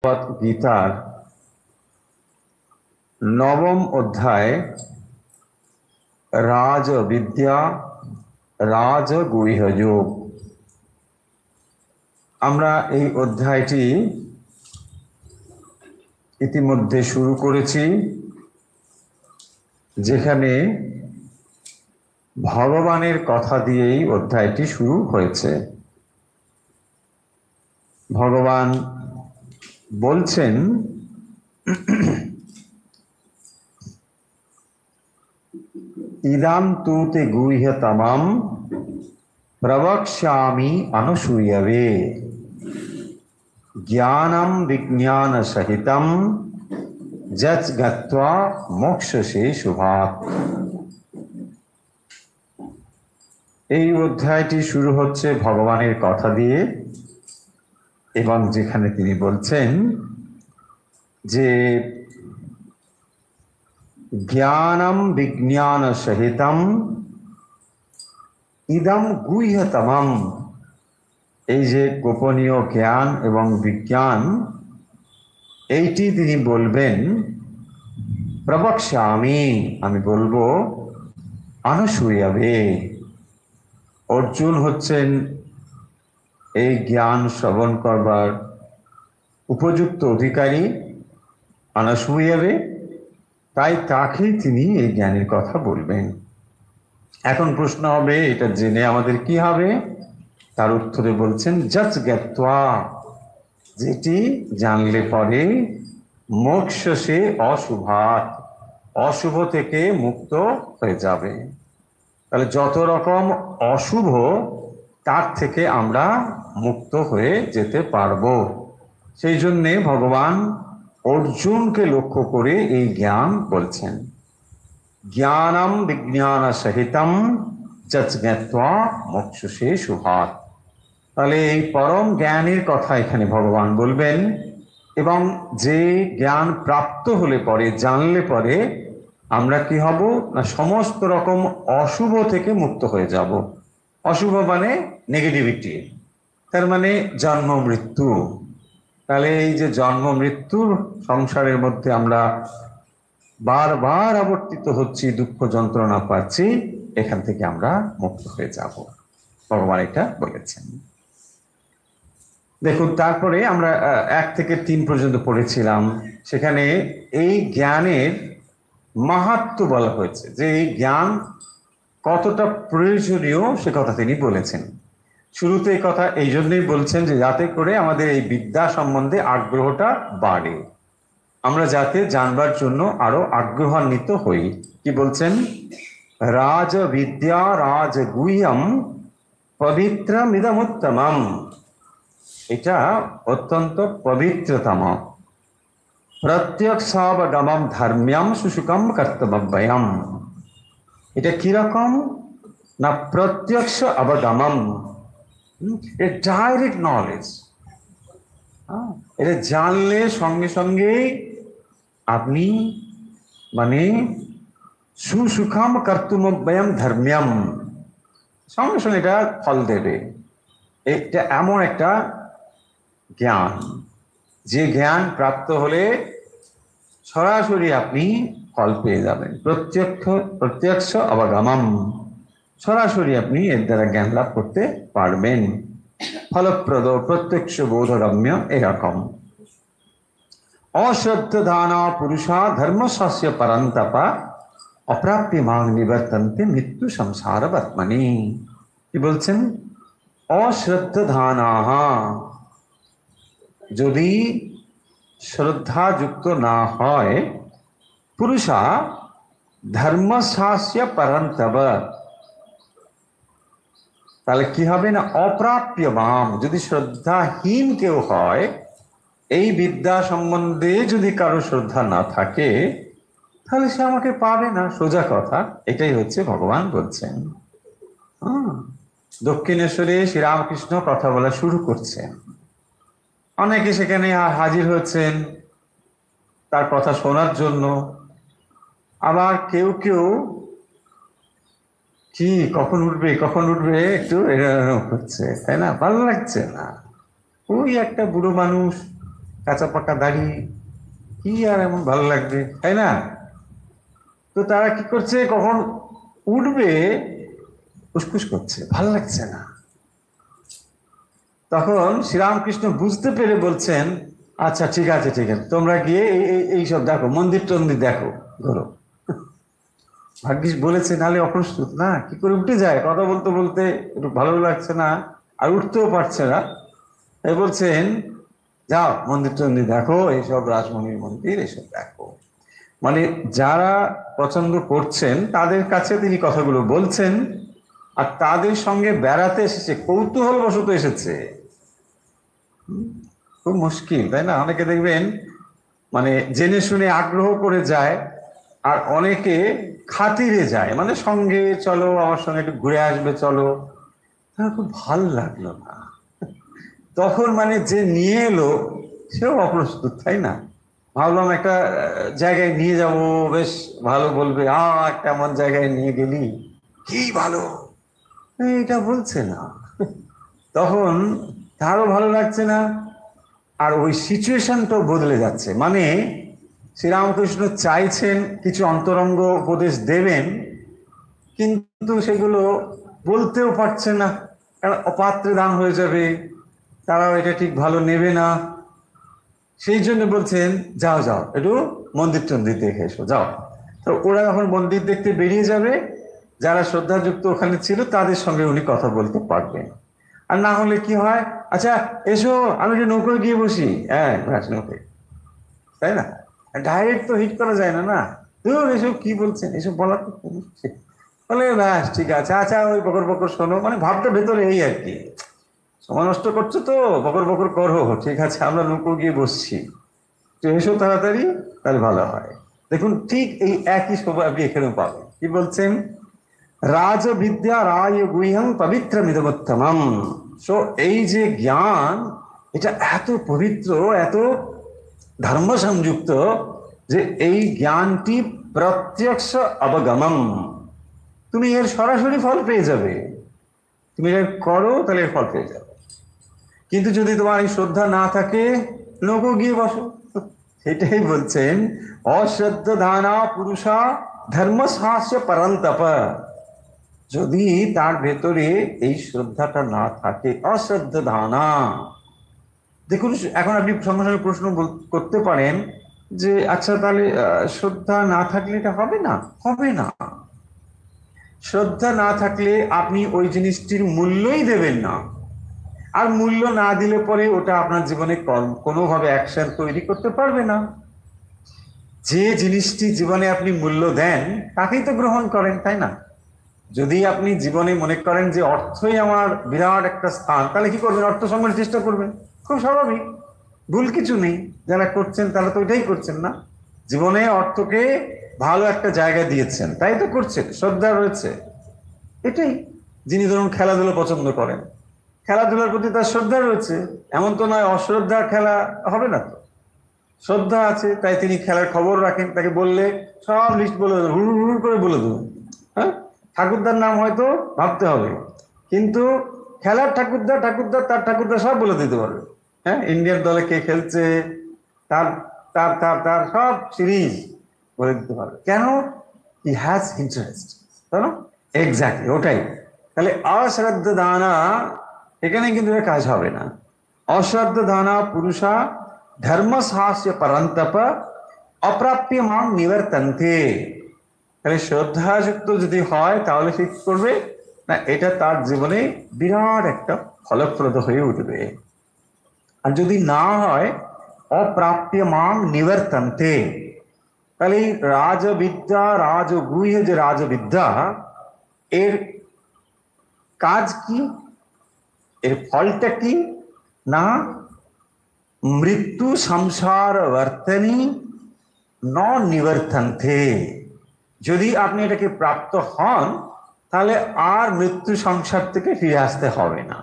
গীতার নবম অধ্যায় রাজবিদ্যা রাজগুহ্যযোগ। আমরা এই অধ্যায়টি ইতিমধ্যে শুরু করেছি, যেখানে ভগবানের কথা দিয়েই অধ্যায়টি শুরু হয়েছে। ভগবান বলছেন, ইদাম তু তে গুহ্যতমম প্রবক্ষ্যামি অনুসূয়বে জ্ঞানম বিজ্ঞান সহিতম যৎ গত্বা মোক্ষসে শুভাৎ। এই অধ্যায়টি শুরু হচ্ছে ভগবানের কথা দিয়ে, এবং যেখানে তিনি বলছেন যে জ্ঞানম বিজ্ঞান সহিতম ইদম গুহ্যতমম, এই যে গোপনীয় জ্ঞান এবং বিজ্ঞান, এইটি তিনি বলবেন প্রবক্ষ্যামি, আমি বলবো, অনুসূয়বে। অর্জুন হচ্ছেন এই জ্ঞান শ্রবণ করবার উপযুক্ত অধিকারী, অনুসূয়বে, তাই তাকেই তিনি এই জ্ঞানের কথা বলবেন। এখন প্রশ্ন হবে, এটা জেনে আমাদের কি হবে? তার উত্তরে বলছেন যৎ জ্ঞাত্বা, যেটি জানলে পরে মোক্ষসে অশুভাৎ, অশুভ থেকে মুক্ত হয়ে যাবে। তাহলে যত রকম অশুভ, তার থেকে আমরা মুক্ত হয়ে যেতে পারবো। সেই জন্যে ভগবান অর্জুনকে লক্ষ্য করে এই জ্ঞান বলছেন, জ্ঞানম বিজ্ঞান সহিতম যৎ জ্ঞাত্বা মোক্ষসে শুভাৎ। তাহলে এই পরম জ্ঞানের কথা এখানে ভগবান বলবেন, এবং যে জ্ঞান প্রাপ্ত হলে পরে, জানলে পরে আমরা কি হব না, সমস্ত রকম অশুভ থেকে মুক্ত হয়ে যাব। অশুভ মানে নেগেটিভিটি, তার মানে জন্ম মৃত্যু। তাহলে এই যে জন্ম মৃত্যুর সংসারের মধ্যে আমরা বারবার আবর্তিত হচ্ছি, দুঃখ যন্ত্রণা পাচ্ছি, এখান থেকে আমরা মুক্ত হয়ে যাব, ভগবান এটা বলেছেন। দেখুন, তারপরে আমরা 1 থেকে 3 পর্যন্ত পড়েছিলাম, সেখানে এই জ্ঞানের মাহাত্ম্য বলা হয়েছে, যে এই জ্ঞান কতটা প্রয়োজনীয় সে কথা তিনি বলেছেন। শুরুতে এই কথা এই জন্যই বলছেন যে যাতে করে আমাদের এই বিদ্যা সম্বন্ধে আগ্রহটা বাড়ে, আমরা যাতে জানবার জন্য আরো আগ্রহান্বিত হই। কি বলছেন? রাজবিদ্যা রাজগুহ্যম পবিত্রমিদমুত্তমম, এটা অত্যন্ত পবিত্রতম। প্রত্যক্ষাবগমম ধর্ম্যম সুসুকম কর্তব্যম, এটা কিরকম না, প্রত্যক্ষ অবগমম, এ ডাইরেক্ট নলেজ। এটা জানলে সঙ্গে সঙ্গে আপনি মানে সুসুখম কর্তুমব্যয়ম ধর্ম্যম, সঙ্গে সঙ্গে এটা ফল দেবে। এটা এমন একটা জ্ঞান, যে জ্ঞান প্রাপ্ত হলে সরাসরি আপনি ফল পেয়ে যাবেন। প্রত্যক্ষ অবগমম, সরাসরি আপনি এর দ্বারা জ্ঞান লাভ করতে পারবেন। ফলপ্রদ, প্রত্যক্ষ বোধগম্য, এরকম। অশ্রদ্ধানা পুরুষা ধর্মশাস্য পরন্তপা অপ্রাপ্য মাং নিবর্তন্তে মৃত্যু সংসার বর্তমানি। কি বলছেন? অশ্রদ্ধানা, যদি শ্রদ্ধাযুক্ত না হয়, পুরুষা ধর্মশাস্য পরন্তপ, তাহলে কি হবে না, অপ্রাপ্য মাম, যদি শ্রদ্ধাহীন কেউ হয়, এই বিদ্যা সম্বন্ধে যদি কারো শ্রদ্ধা না থাকে, তাহলে সে আমাকে পাবে না, সোজা কথা। এটাই হচ্ছে ভগবান বলছেন। দক্ষিণেশ্বরে শ্রীরামকৃষ্ণ কথা বলা শুরু করছেন, অনেকে সেখানে হাজির হচ্ছেন তার কথা শোনার জন্য। আবার কেউ কেউ কি কখন উঠবে কখন উঠবে একটু এরকম হচ্ছে, তাই না? ভালো লাগছে না। ওই একটা বুড়ো মানুষ কাঁচা পাকা দাড়ি, কি আর এমন ভালো লাগবে, তাই না? তো তারা কি করছে, কখন উঠবে উসকুস করছে, ভালো লাগছে না। তখন শ্রীরামকৃষ্ণ বুঝতে পেরে বলছেন, আচ্ছা ঠিক আছে ঠিক আছে, তোমরা গিয়ে এইসব দেখো, মন্দির টন্দির দেখো ধরো। ভাগ্যিস বলেছে, নাহলে অপ্রস্তুত না, কি করে উঠে যায়, কথা বলতে বলতে একটু ভালো লাগছে না আর উঠতেও পারছে না। তাই বলছেন, যাও মন্দির টন্দির দেখো, এইসব রাসমণির মন্দির এসব দেখো। মানে যারা পছন্দ করছেন তাদের কাছে তিনি কথাগুলো বলছেন, আর তাদের সঙ্গে বেড়াতে এসেছে, কৌতূহল বশত এসেছে। খুব মুশকিল, তাই না? অনেকে দেখবেন মানে জেনে শুনে আগ্রহ করে যায়, আর অনেকে খাতিরে যায়, মানে সঙ্গে চলো, আমার সঙ্গে একটু ঘুরে আসবে চলো। খুব ভাল লাগলো না, তখন মানে যে নিয়ে এলো সেও অপ্রস্তুত, তাই না? ভাবলাম একটা জায়গায় নিয়ে যাব, বেশ ভালো বলবে, একটা এমন জায়গায় নিয়ে গেলি, কি ভালো, এটা বলছে না। তখন তারও ভালো লাগছে না, আর ওই সিচুয়েশনটাও বদলে যাচ্ছে। মানে শ্রীরামকৃষ্ণ চাইছেন কিছু অন্তরঙ্গ উপদেশ দেবেন, কিন্তু সেগুলো বলতেও পারছে না, কারণ অপাত্রে দান হয়ে যাবে, তারাও এটা ঠিক ভালো নেবে না। সেই জন্য বলছেন, যাও যাও একটু মন্দির টন্দির দেখে এসো, যাও। তো ওরা যখন মন্দির দেখতে বেরিয়ে যাবে, যারা শ্রদ্ধাযুক্ত ওখানে ছিল তাদের সঙ্গে উনি কথা বলতে পারবেন। আর না হলে কি হয়, আচ্ছা এসো আমি একটু নৌকোয় গিয়ে বসি, হ্যাঁ নৌকোয়, তাই না? ডাইরেক্ট তো হিট করা যায় না, না? ধুর, এসব কি বলছেন, এসব বলার তো বলে, ব্যাস ঠিক আছে, আচ্ছা ওই বকর বকর শোনো, মানে ভাবটা ভেতরে এই আর কি, সময় নষ্ট করছো তো, বকর বকর করো, ঠিক আছে আমরা নৌকো গিয়ে বসছি, তো এসো তাড়াতাড়ি, তাহলে ভালো হয়। দেখুন ঠিক এই একই সময় আপনি এখানেও পাবেন। কি বলছেন, রাজবিদ্যা রায় গুহ্যং পবিত্র মিদমোত্তমম। সো এই যে জ্ঞান, এটা এত পবিত্র, এত ধর্ম সংযুক্ত, যে এই জ্ঞানটি প্রত্যক্ষ অবগমম, তুমি এর সরাসরি ফল পেয়ে যাবে, তুমি এর করো তাহলে এর ফল পেয়ে যাবে। কিন্তু যদি তোমার এই শ্রদ্ধা না থাকে, নৌকো গিয়ে বসো। সেটাই বলছেন, অশ্রদ্ধ দানা পুরুষা ধর্ম সাহস্য পরন্তপ। যদি তার ভেতরে এই শ্রদ্ধাটা না থাকে, অশ্রদ্ধ দানা। দেখুন এখন আপনি সঙ্গে সঙ্গে প্রশ্ন করতে পারেন যে আচ্ছা তাহলে শ্রদ্ধা না থাকলে এটা হবে না? হবে না। শ্রদ্ধা না থাকলে আপনি ওই জিনিসটির মূল্যই দেবেন না, আর মূল্য না দিলে পরে ওটা আপনার জীবনে কোনোভাবে অ্যাকশন তৈরি করতে পারবে না। যে জিনিসটি জীবনে আপনি মূল্য দেন তাকেই তো গ্রহণ করেন, তাই না? যদি আপনি জীবনে মনে করেন যে অর্থই আমার বিরাট একটা স্থান, তাহলে কি করবেন? অর্থ সংগ্রহের চেষ্টা করবেন, খুব স্বাভাবিক, ভুল কিছু নেই। যারা করছেন তারা তো এটাই করছেন না, জীবনে অর্থকে ভালো একটা জায়গা দিয়েছেন, তাই তো করছেন, শ্রদ্ধা রয়েছে। এটাই, যিনি ধরুন খেলাধুলো পছন্দ করেন, খেলাধুলার প্রতি তার শ্রদ্ধা রয়েছে, এমন তো নয় অশ্রদ্ধা খেলা হবে না। তো শ্রদ্ধা আছে তাই তিনি খেলার খবর রাখেন, তাকে বললে সব লিস্ট বলে দেবেন, হুড় হুড় করে বলে দেবেন। হ্যাঁ, ঠাকুরদার নাম হয়তো ভাবতে হবে, কিন্তু খেলার ঠাকুরদার তার ঠাকুরদার সব বলে দিতে পারবে। হ্যাঁ, ইন্ডিয়ান দলে কে খেলছে, তার তার তার তার সব সিরিজ বলে দিতে পারবে। কেন? হি হ্যাজ ইন্টারেস্ট, তাই না? এক্স্যাক্টলি ওটাই। তাহলে অশ্রদ্ধ দানা, এখানে কিন্তু কাজ হবে না। অশ্রদ্ধ দানা পুরুষা ধর্ম সাহস্য পরন্তপ অপ্রাপ্য মাং নিবর্তন্তে। তাহলে শ্রদ্ধাযুক্ত যদি হয় তাহলে সে কি করবে না, এটা তার জীবনে বিরাট একটা ফলপ্রদ হয়ে উঠবে। আর যদি না হয়, অপ্রাপ্য মাং নিবর্তন্তে, তাহলে এই রাজবিদ্যা, রাজগুহ্য যে রাজবিদ্যা, এর কাজ কি, এর ফলটা কি না, মৃত্যু সংসার বর্তনী ন নিবর্তন্তে। যদি আপনি এটাকে প্রাপ্ত হন তাহলে আর মৃত্যু সংসার থেকে ফিরে আসতে হবে না,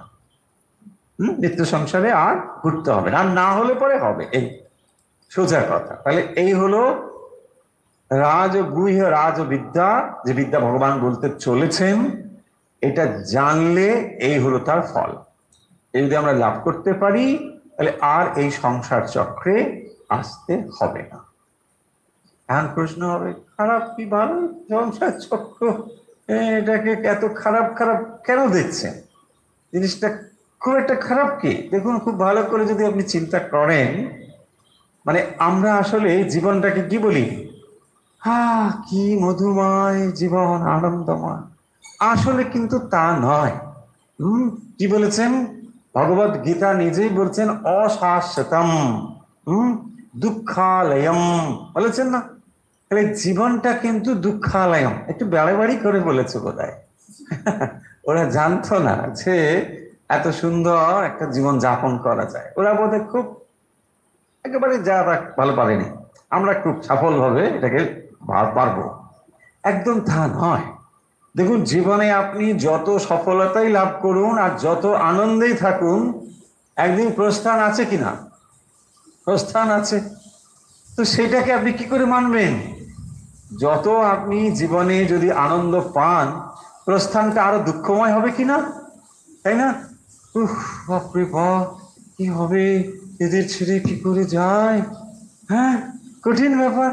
মৃত্যু সংসারে আর ঘুরতে হবে না, আর না হলে পরে হবে, এই সোজা কথা। তাহলে এই হলো রাজগুহ্য রাজবিদ্যা, যে বিদ্যা ভগবান বলতে চলেছেন, এটা জানলে এই হলো তার ফল। এই যদি আমরা লাভ করতে পারি তাহলে আর এই সংসার চক্রে আসতে হবে না। এখন প্রশ্ন হবে, খারাপ কি ভালো সংসার চক্র, এটাকে এত খারাপ খারাপ কেন দেখছেন? জিনিসটা খুব একটা খারাপ কি? দেখুন, খুব ভালো করে যদি আপনি চিন্তা করেন, মানে আমরা আসলে জীবনটাকে কি বলি, কি মধুময় জীবন, আনন্দময়। আসলে কিন্তু তা নয়। কি বলেছেন ভগবত গীতা? নিজেই বলছেন অশাশ্বতম দুঃখালয়ম, বলেছেন না? তাহলে জীবনটা কিন্তু দুঃখালয়ম। একটু বাড়াবাড়ি করে বলেছে বোধহয়। ওরা জানতো না যে এত সুন্দর একটা জীবন যাপন করা যায়। ওরা বোধহয় খুব একেবারে যা ভালো পারেনি, আমরা খুব সফলভাবে এটাকে পারবো। একদম তা নয়। দেখুন, জীবনে আপনি যত সফলতাই লাভ করুন আর যত আনন্দেই থাকুন, একদিন প্রস্থান আছে কিনা? প্রস্থান আছে। তো সেটাকে আপনি কি করে মানবেন? যত আপনি জীবনে যদি আনন্দ পান, প্রস্থানটা আরো দুঃখময় হবে কিনা, তাই না? বাপরে বাপ, কি হবে, এদের ছেড়ে কি করে যায়? হ্যাঁ, কঠিন ব্যাপার।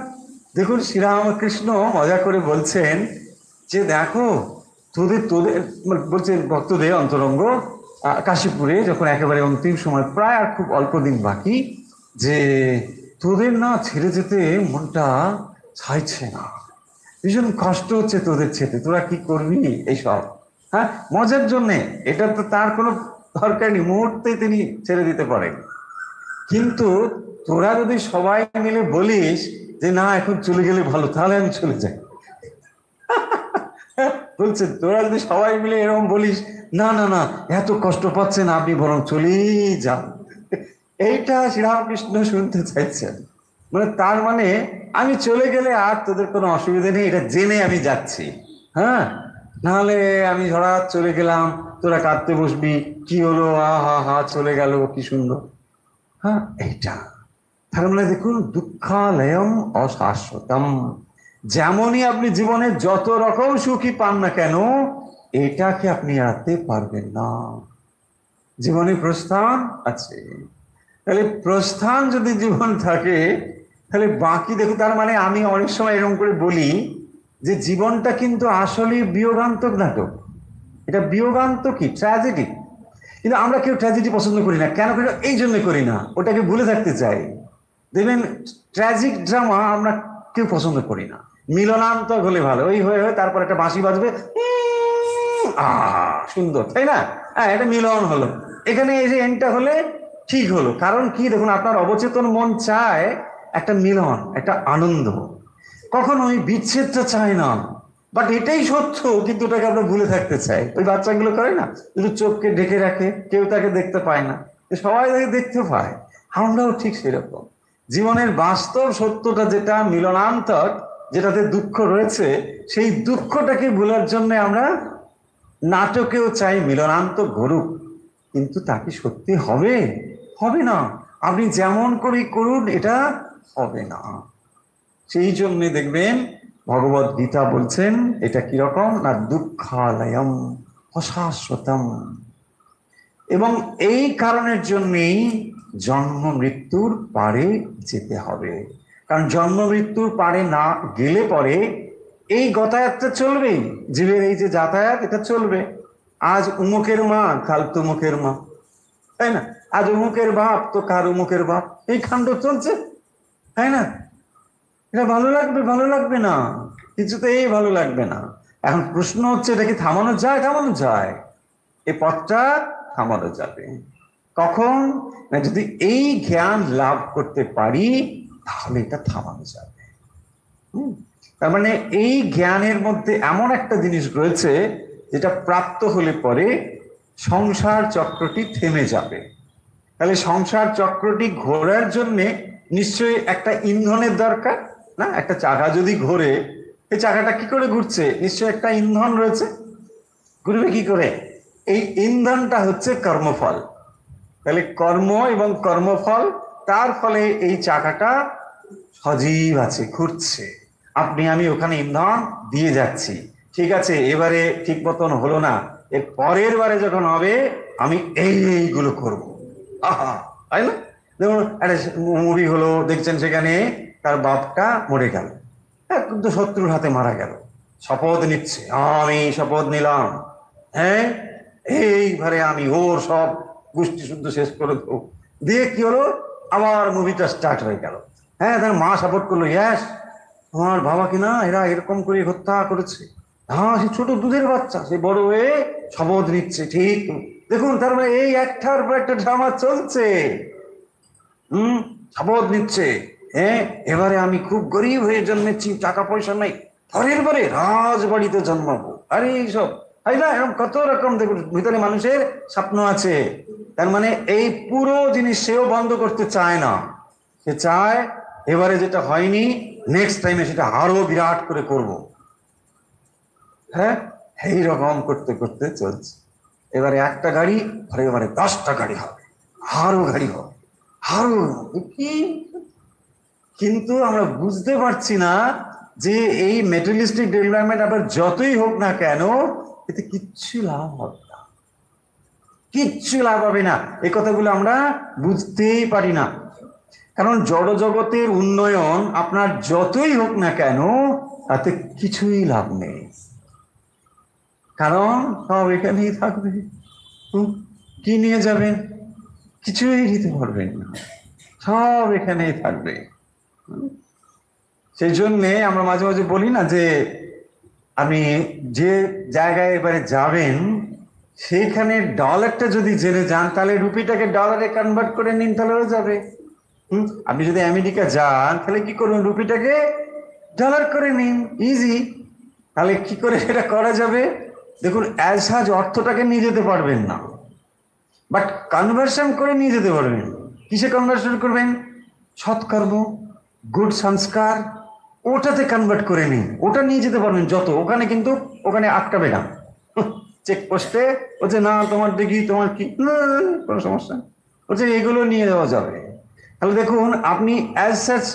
দেখুন, শ্রীরামকৃষ্ণ মজা করে বলছেন যে দেখো, তোদের তোদের বলছেন ভক্তদের অন্তরঙ্গ কাশীপুরে যখন একেবারে অন্তিম সময়, প্রায় আর খুব অল্প দিন বাকি, যে তোদের না ছেড়ে যেতে মনটা চাইছে না, ভীষণ কষ্ট হচ্ছে তোদের ছেড়ে, তোরা কি করবি এইসব। হ্যাঁ, মজার জন্যে, এটা তো তার কোনো দরকার নেই, মুহূর্তে তিনি ছেড়ে দিতে পারেন। কিন্তু তোরা যদি সবাই মিলে বলিস যে না এখন চলে গেলে ভালো, তাহলে আমি চলে যাই। বলছে তোরা যদি সবাই মিলে এরকম বলিস, না না না এত কষ্ট পাচ্ছেন আপনি বরং চলেই যান, এইটা শ্রীরামকৃষ্ণ শুনতে চাইছেন। মানে তার মানে আমি চলে গেলে আর তোদের কোনো অসুবিধা নেই, এটা জেনে আমি যাচ্ছি। হ্যাঁ, নাহলে আমি হঠাৎ চলে গেলাম, তোরা কাঁদতে বসবি, কি হলো, হা হা চলে গেল, কি সুন্দর। হ্যাঁ, এইটা তার মানে দেখুন, দুঃখালয়ম অশাশ্বতম। যেমনই আপনি জীবনে যত রকম সুখী পান না কেন, এটাকে আপনি এড়াতে পারবেন না। জীবনে প্রস্থান আছে। তাহলে প্রস্থান যদি জীবন থাকে, তাহলে বাকি দেখো, তার মানে আমি অনেক সময় এরকম করে বলি যে জীবনটা কিন্তু আসলে বিয়োগান্তক নাটক। এটা বিয়োগান্তক, কি ট্র্যাজেডি। কিন্তু আমরা কেউ ট্র্যাজেডি পছন্দ করি না। কেন করি? এই জন্য করি না, ওটাকে ভুলে থাকতে চাই। দেখবেন, ট্র্যাজিক ড্রামা আমরা কেউ পছন্দ করি না। মিলনান্তক হলে ভালো, ওই হয়ে হয়ে তারপর একটা বাঁশি বাজবে, সুন্দর, তাই না? হ্যাঁ, এটা মিলন হলো, এখানে এই যে এন্ডটা হলে ঠিক হলো। কারণ কি, দেখুন, আপনার অবচেতন মন চায় একটা মিলন, একটা আনন্দ, কখনো ওই বিচ্ছেদটা চায় না। বাট এটাই সত্য, কিন্তু ওটাকে আমরা ভুলে থাকতে চাই। ওই বাচ্চাগুলো করে না, শুধু চোখকে ঢেকে রাখে, কেউ তাকে দেখতে পায় না, সবাই তাকে দেখতে পায়। আমরাও ঠিক সেরকম। জীবনের বাস্তব সত্যটা যেটা মিলনান্তক, যেটাতে দুঃখ রয়েছে, সেই দুঃখটাকে ভোলার জন্য আমরা নাটকেও চাই মিলনান্তক ঘটুক। কিন্তু তাকে সত্যি হবে? হবে না। আপনি যেমন করে করুন, এটা হবে না। সেই জন্যে দেখবেন ভগবত গীতা বলছেন এটা কিরকম না, দুঃখালয়ম অশাশ্বতম। এবং এই কারণের জন্যেই জন্ম মৃত্যুর পারে যেতে হবে। কারণ জন্ম মৃত্যুর পারে না গেলে পরে এই গতায়াতটা চলবেই। জীবের এই যে যাতায়াত, এটা চলবে। আজ উমুকের মা, কাল তুমুকের মা, তাই না? আজ উমুকের বাপ তো কার উমুকের বাপ, এই কাণ্ড চলছে, তাই না? এটা ভালো লাগবে? ভালো লাগবে না, কিছুতেই ভালো লাগবে না। এখন প্রশ্ন হচ্ছে, এটা কি থামানো যায়? থামানো যায়, এই পথটা থামানো যাবে। কখন না, যদি এই জ্ঞান লাভ করতে পারি, তাহলে এটা থামানো যাবে। তার মানে এই জ্ঞানের মধ্যে এমন একটা জিনিস রয়েছে, যেটা প্রাপ্ত হলে পরে সংসার চক্রটি থেমে যাবে। তাহলে সংসার চক্রটি ঘোরার জন্য নিশ্চয়ই একটা ইন্ধনের দরকার না? একটা চাকা যদি ঘোরে, এই চাকাটা কি করে ঘুরছে? নিশ্চয়ই একটা ইন্ধন রয়েছে। ঘুরবে কি করে? এই ইন্ধনটা হচ্ছে কর্মফল। তাহলে কর্ম এবং কর্মফল, তার ফলে এই চাকাটা সজীব আছে, ঘুরছে। আপনি আমি ওখানে ইন্ধন দিয়ে যাচ্ছি, ঠিক আছে, এবারে ঠিক মতন হলো না, এর পরের বারে যখন হবে আমি এইগুলো করবো, আহা তাই না? দেখুন একটা মুভি হলো, দেখছেন সেখানে তার বাপটা মরে গেল, কিন্তু শত্রুর হাতে মারা গেল, শপথ নিচ্ছে, আমি শপথ নিলাম, হ্যাঁ এইবারে আমি ওর সব গোষ্ঠী শুদ্ধ শেষ করে দেবো। দিয়ে কি হলো, আবার মুভিটা স্টার্ট হয়ে গেল। হ্যাঁ, তার মা সাপোর্ট করলো, ইয়াস আমার বাবা কিনা এরা এরকম করে হত্যা করেছে। হ্যাঁ, সে ছোট দুধের বাচ্চা, সে বড় হয়ে শপথ নিচ্ছে, ঠিক। দেখুন, তার মানে এই একটার পর একটা ড্রামা চলছে। শপথ নিচ্ছে, হ্যাঁ এবারে আমি খুব গরিব হয়ে জন্মেছি, টাকা পয়সা নাই, পরের বারে রাজবাড়িতে জন্মাবো। আরে এইসব, তাই না? এরকম কত রকম দেখুন ভিতরে মানুষের স্বপ্ন আছে। তার মানে এই পুরো জিনিস সেও বন্ধ করতে চায় না, সে চায় এবারে যেটা হয়নি নেক্সট টাইমে সেটা আরো বিরাট করে করব। হ্যাঁ, এইরকম করতে করতে চলছে। এবারে একটা গাড়ি, ঘরে এবারে 10টা গাড়ি হবে, আরো গাড়ি হবে, আরো কি। কিন্তু আমরা বুঝতে পারছি না যে এই মেটেরিয়ালিস্টিক ডেভেলপমেন্ট আবার যতই হোক না কেন, এতে কিচ্ছু লাভ হবে না, কিচ্ছু লাভ হবে না। এই কথাগুলো আমরা বুঝতেই পারি না। কারণ জড় জগতের উন্নয়ন আপনার যতই হোক না কেন, তাতে কিছুই লাভ নেই। কারণ সব এখানেই থাকবে, কি নিয়ে যাবেন? কিছুই দিতে পারবেন না, সব এখানেই থাকবে। সেই জন্যে আমরা মাঝে মাঝে বলি না যে আপনি যে জায়গায় এবারে যাবেন সেইখানে ডলারটা যদি জেনে যান, তাহলে রুপিটাকে ডলারে কনভার্ট করে নিন, তাহলে হয়ে যাবে। আপনি যদি আমেরিকা যান, তাহলে কি করবেন? রুপিটাকে ডলার করে নিন, ইজি। তাহলে কি করে এটা করা যাবে? দেখুন, অ্যাজ সাজ অর্থটাকে নিয়ে যেতে পারবেন না, বাট কনভার্সন করে নিয়ে যেতে পারবেন। কিসে কনভার্সন করবেন? সৎকর্ম, গুড সংস্কার, ওটাতে কনভার্ট করে নিন, ওটা নিয়ে যেতে পারবেন যত। ওখানে কিন্তু ওখানে আটকাবে না, চেকপোস্টে বলছে না তোমার দেখি তোমার কি, কোনো সমস্যা বলছে এগুলো নিয়ে যাওয়া যাবে। তাহলে দেখুন, আপনি অ্যাজ সাচ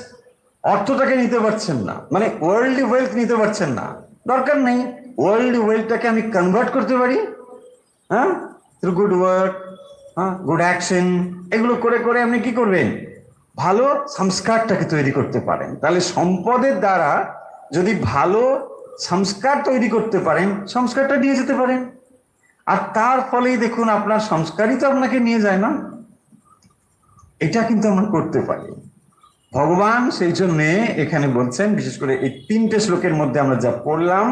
অর্থটাকে নিতে পারছেন না, মানে ওয়ার্ল্ড ওয়েলথ নিতে পারছেন না, দরকার নেই। ওয়ার্ল্ড ওয়েলথটাকে আমি কনভার্ট করতে পারি, হ্যাঁ, থ্রু গুড ওয়ার্ড, হ্যাঁ, গুড অ্যাকশন, এগুলো করে করে আপনি কি করবেন? ভালো সংস্কারটাকে তৈরি করতে পারেন। তাহলে সম্পদের দ্বারা যদি ভালো সংস্কার তৈরি করতে পারেন, সংস্কারটা নিয়ে যেতে পারেন। আর তার ফলেই দেখুন আপনার সংস্কারই তো আপনাকে নিয়ে যায় না, এটা কিন্তু আমরা করতে পারি। ভগবান সেই জন্য এখানে বলছেন, বিশেষ করে এই 3টে শ্লোকের মধ্যে আমরা যা পড়লাম,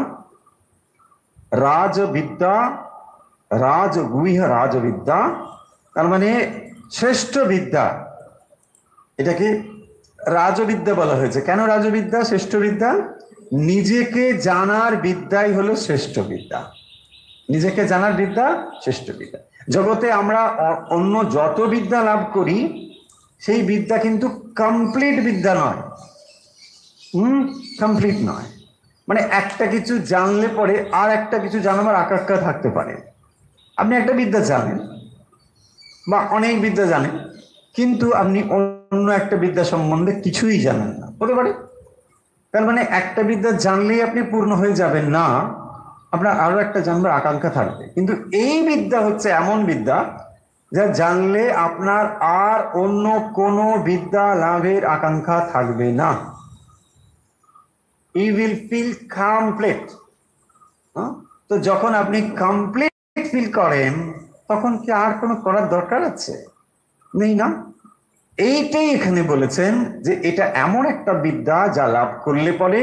রাজবিদ্যা, রাজগুহ্য রাজবিদ্যা, তার মানে শ্রেষ্ঠ বিদ্যা, এটাকে রাজবিদ্যা বলা হয়েছে। কেন রাজবিদ্যা, শ্রেষ্ঠ বিদ্যা? নিজেকে জানার বিদ্যাই হলো শ্রেষ্ঠ বিদ্যা, নিজেকে জানার বিদ্যা শ্রেষ্ঠ বিদ্যা। জগতে আমরা অন্য যত বিদ্যা লাভ করি, সেই বিদ্যা কিন্তু কমপ্লিট বিদ্যা নয়, কমপ্লিট নয়। মানে একটা কিছু জানলে পরে আর একটা কিছু জানাবার আকাঙ্ক্ষা থাকতে পারে। আপনি একটা বিদ্যা জানেন বা অনেক বিদ্যা জানেন, কিন্তু আপনি অন্য একটা বিদ্যা সম্বন্ধে কিছুই জানেন না, হতে পারে। তার মানে একটা বিদ্যা জানলেই আপনি পূর্ণ হয়ে যাবেন না, আপনার আরো একটা জানবার আকাঙ্ক্ষা থাকবে। কিন্তু এই বিদ্যা হচ্ছে এমন বিদ্যা যা জানলে আপনার আর অন্য কোনো বিদ্যা লাভের আকাঙ্ক্ষা থাকবে না। You will feel complete. তো যখন আপনি কমপ্লিট ফিল করেন, তখন কি আর কোনো করার দরকার আছে? নেই না? এইটাই এখানে বলেছেন যে এটা এমন একটা বিদ্যা যা লাভ করলে পরে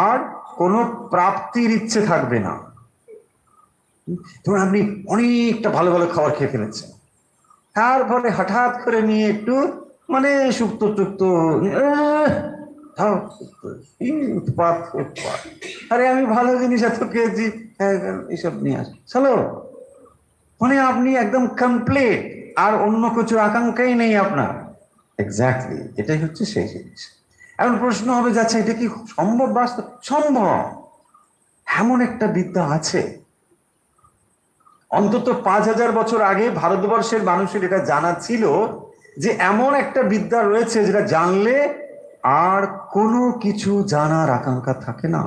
আর কোনো প্রাপ্তির ইচ্ছে থাকবে না। ধরুন আপনি অনেকটা ভালো ভালো খাবার খেয়ে ফেলেছেন, তারপরে হঠাৎ করে নিয়ে একটু মানে শুক্তো টুক্তো, উৎপাত উৎপাত, আরে আমি ভালো জিনিস এত খেয়েছি, এইসব নিয়ে আস চলো, মানে আপনি একদম কমপ্লিট, আর অন্য কিছু আকাঙ্ক্ষাই নেই আপনার। এক্স্যাক্টলি এটাই হচ্ছে সেই জিনিস। এখন প্রশ্ন হবে, যাচ্ছে এটা কি সম্ভব? বাস্তব সম্ভব। এমন একটা বিদ্যা আছে, অন্তত 5000 বছর আগে ভারতবর্ষের মানুষের এটা জানা ছিল যে এমন একটা বিদ্যা রয়েছে যেটা জানলে আর কোনো কিছু জানার আকাঙ্ক্ষা থাকে না।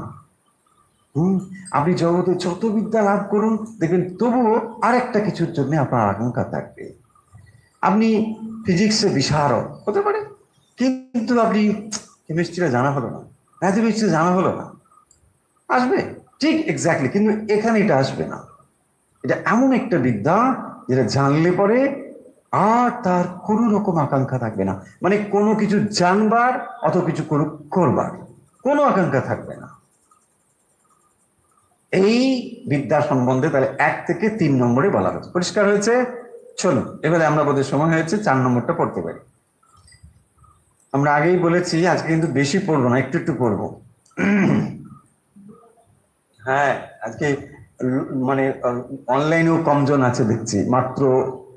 আপনি জগতে যত বিদ্যা লাভ করুন, দেখবেন তবুও আর একটা কিছুর জন্য আপনার আকাঙ্ক্ষা থাকবে। আপনি ফিজিক্সে বিশারদ হতে পারে, কিন্তু আপনি কেমিস্ট্রিটা জানা হলো না, ম্যাথমেটিক্সে জানা হলো না, আসবে ঠিক এক্স্যাক্টলি, কিন্তু এখানে এটা আসবে না। এটা এমন একটা বিদ্যা যেটা জানলে পরে আর তার কোনো রকম আকাঙ্ক্ষা থাকবে না, মানে কোনো কিছু জানবার অত কিছু করবার কোনো আকাঙ্ক্ষা থাকবে না। এই বিদ্যা সম্বন্ধে তাহলে 1 থেকে 3 নম্বরে বলা হয়েছে। পরিষ্কার হয়েছে? চলুন এবারে আমরা বোধহয় সময় হয়েছে 4 নম্বরটা পড়তে পারি। আমরা আগেই বলেছি আজকে কিন্তু বেশি পড়বো না, একটু একটু পড়বো। হ্যাঁ, আজকে মানে অনলাইনেও কমজন আছে দেখছি, মাত্র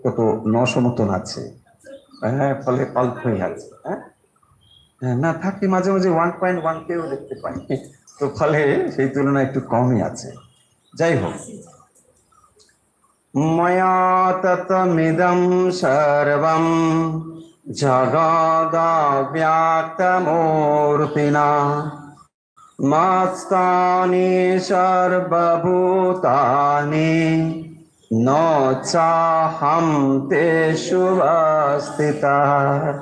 কত 900 মতন আছে। হ্যাঁ, ফলে অল্প হয়ে আছে। হ্যাঁ, না থাকলে মাঝে মাঝে 1.1 কেও দেখতে পাই, তো ফলে সেই তুলনায় একটু কমই আছে। যাই হোক, ময়া ততমিদং সর্বং জগদ্ব্যক্তমূর্তিনা মস্তানি সর্বভূতানি ন চাহম তেষু স্থিতঃ।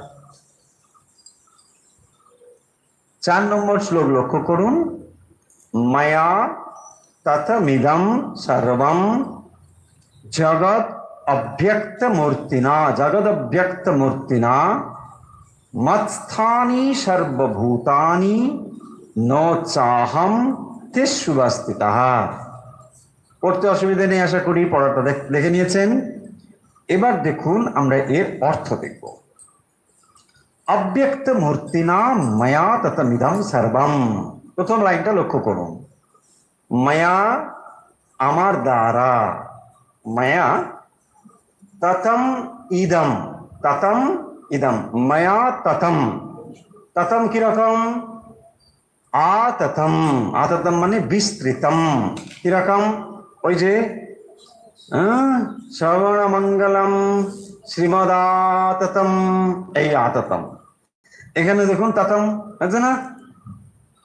4 নম্বর শ্লোক লক্ষ্য করুন। মায়া ততমিদং সর্বং জগৎ অব্যক্ত মূর্তিনা, জগদ অব্যক্ত মূর্তিনা মৎস্থানি সর্বভূতানি ন চাহম তেষু স্থিতঃ। পড়তে অসুবিধা নেই, আশা করি পড়াটা দেখে নিয়েছেন। এবার দেখুন আমরা এর অর্থ দেখব। অব্যক্ত মূর্তিনা মায়া ততমিদং সর্বম, প্রথম লাইনটা লক্ষ্য করুন। মায়া আমার দ্বারা, মায়া ততম ইদম, ততম ইদম, মায়া ততম, ততম কিরকম? আততম, আততম মানে বিস্তৃতম, কিরকম? ওই যে শ্রবণ মঙ্গলম শ্রীমদাততম, এই আততম। এখানে দেখুন ততম আছে না,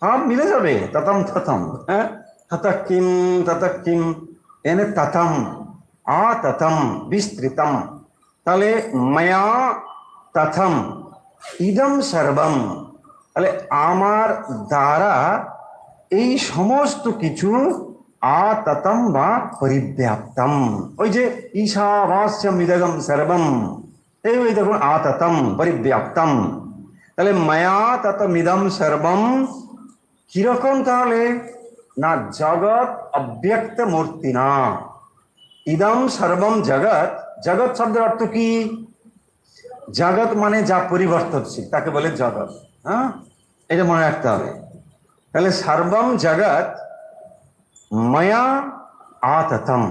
হ্যাঁ মিলে যাবে, ততম ততম। হ্যাঁ, তত কিম, তত কিম, এনে ততম আততম বিস্তৃতম। তাহলে মায়া তথম ইদম সর্বম, তাহলে আমার দ্বারা এই সমস্ত কিছু আততম বা পরিব্যাপ্তম। ওই যে ঈশাবাস্যম ইদগম সর্বম, এই ওই দেখুন আততম পরিব্যাপ্তম। তাহলে মায়া ততমিদম সর্বম কিরকম? তাহলে না জগৎ অব্যক্ত মূর্তি না, ইদম সর্বম জগৎ। জগৎ শব্দের অর্থ কি? জগৎ মানে যা পরিবর্তনশীল তাকে বলে জগৎ। হ্যাঁ, এটা মনে রাখতে হবে। তাহলে সর্বম জগৎ মায়া আততম,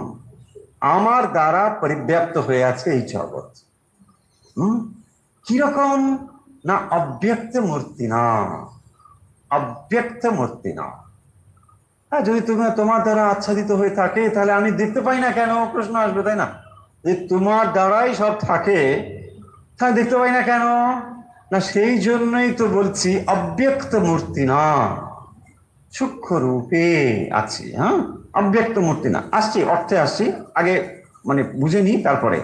আমার দ্বারা পরিব্যাপ্ত হয়ে আছে এই জগৎ। কিরকম? না অব্যক্ত মূর্তি না, অব্যক্ত মূর্তি না। হ্যাঁ, যদি তুমি তোমার দ্বারা আচ্ছাদিত হয়ে থাকে তাহলে আমি দেখতে পাই না কেন? প্রশ্ন আসবে, তাই না? যে তোমার দ্বারাই সব থাকে, তাহলে দেখতে পাই না কেন? না সেই জন্যই তো বলছি অব্যক্ত মূর্তি না, সূক্ষ্ম রূপে আছে। হ্যাঁ, অব্যক্ত মূর্তি না। আসছি অর্থে আসছি, আগে মানে বুঝে নি, তারপরে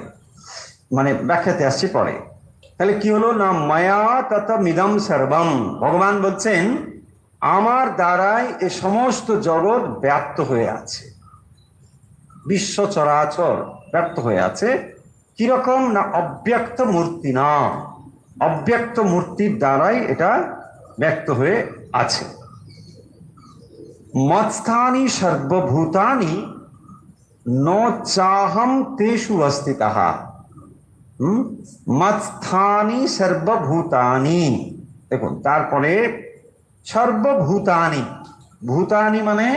মানে ব্যাখ্যাতে আসছি পরে। তাহলে কি হলো? না মায়া ততমিদম সর্বম, ভগবান বলছেন আমার দ্বারাই এ সমস্ত জগৎ ব্যাপ্ত হয়ে আছে, বিশ্ব চরাচর ব্যাপ্ত হয়ে আছে। কিরকম? না অব্যক্ত মূর্তি না, অব্যক্ত মূর্তির দ্বারাই এটা ব্যক্ত হয়ে আছে। মৎস্থানি সর্বভূতানি ন চাহম তেষু স্থিতঃ। মৎস্থানি সর্বভূতানি, দেখুন তারপরে সর্বভূতানি, ভূতানি মানে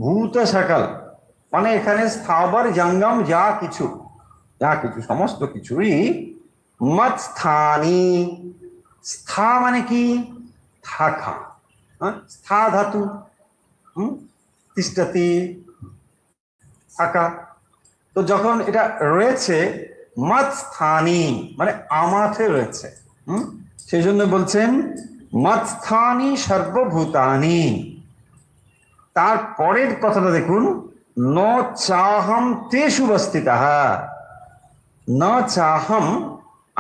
ভূত সকল, মানে এখানে স্থাবর জঙ্গম যা কিছু, যা কিছু সমস্ত কিছুই মৎস্থানি। স্থা মানে কি? থাকা, স্থা ধাতু, তিষ্ঠতি থাকা। তো যখন এটা রয়েছে মৎস্থানি মানে আমাতে রয়েছে, সেই জন্য বলছেন মৎস্থানি সর্বভূতানি। তারপরের কথাটা দেখুন, ন চাহম তেষু স্থিতঃ। ন চাহম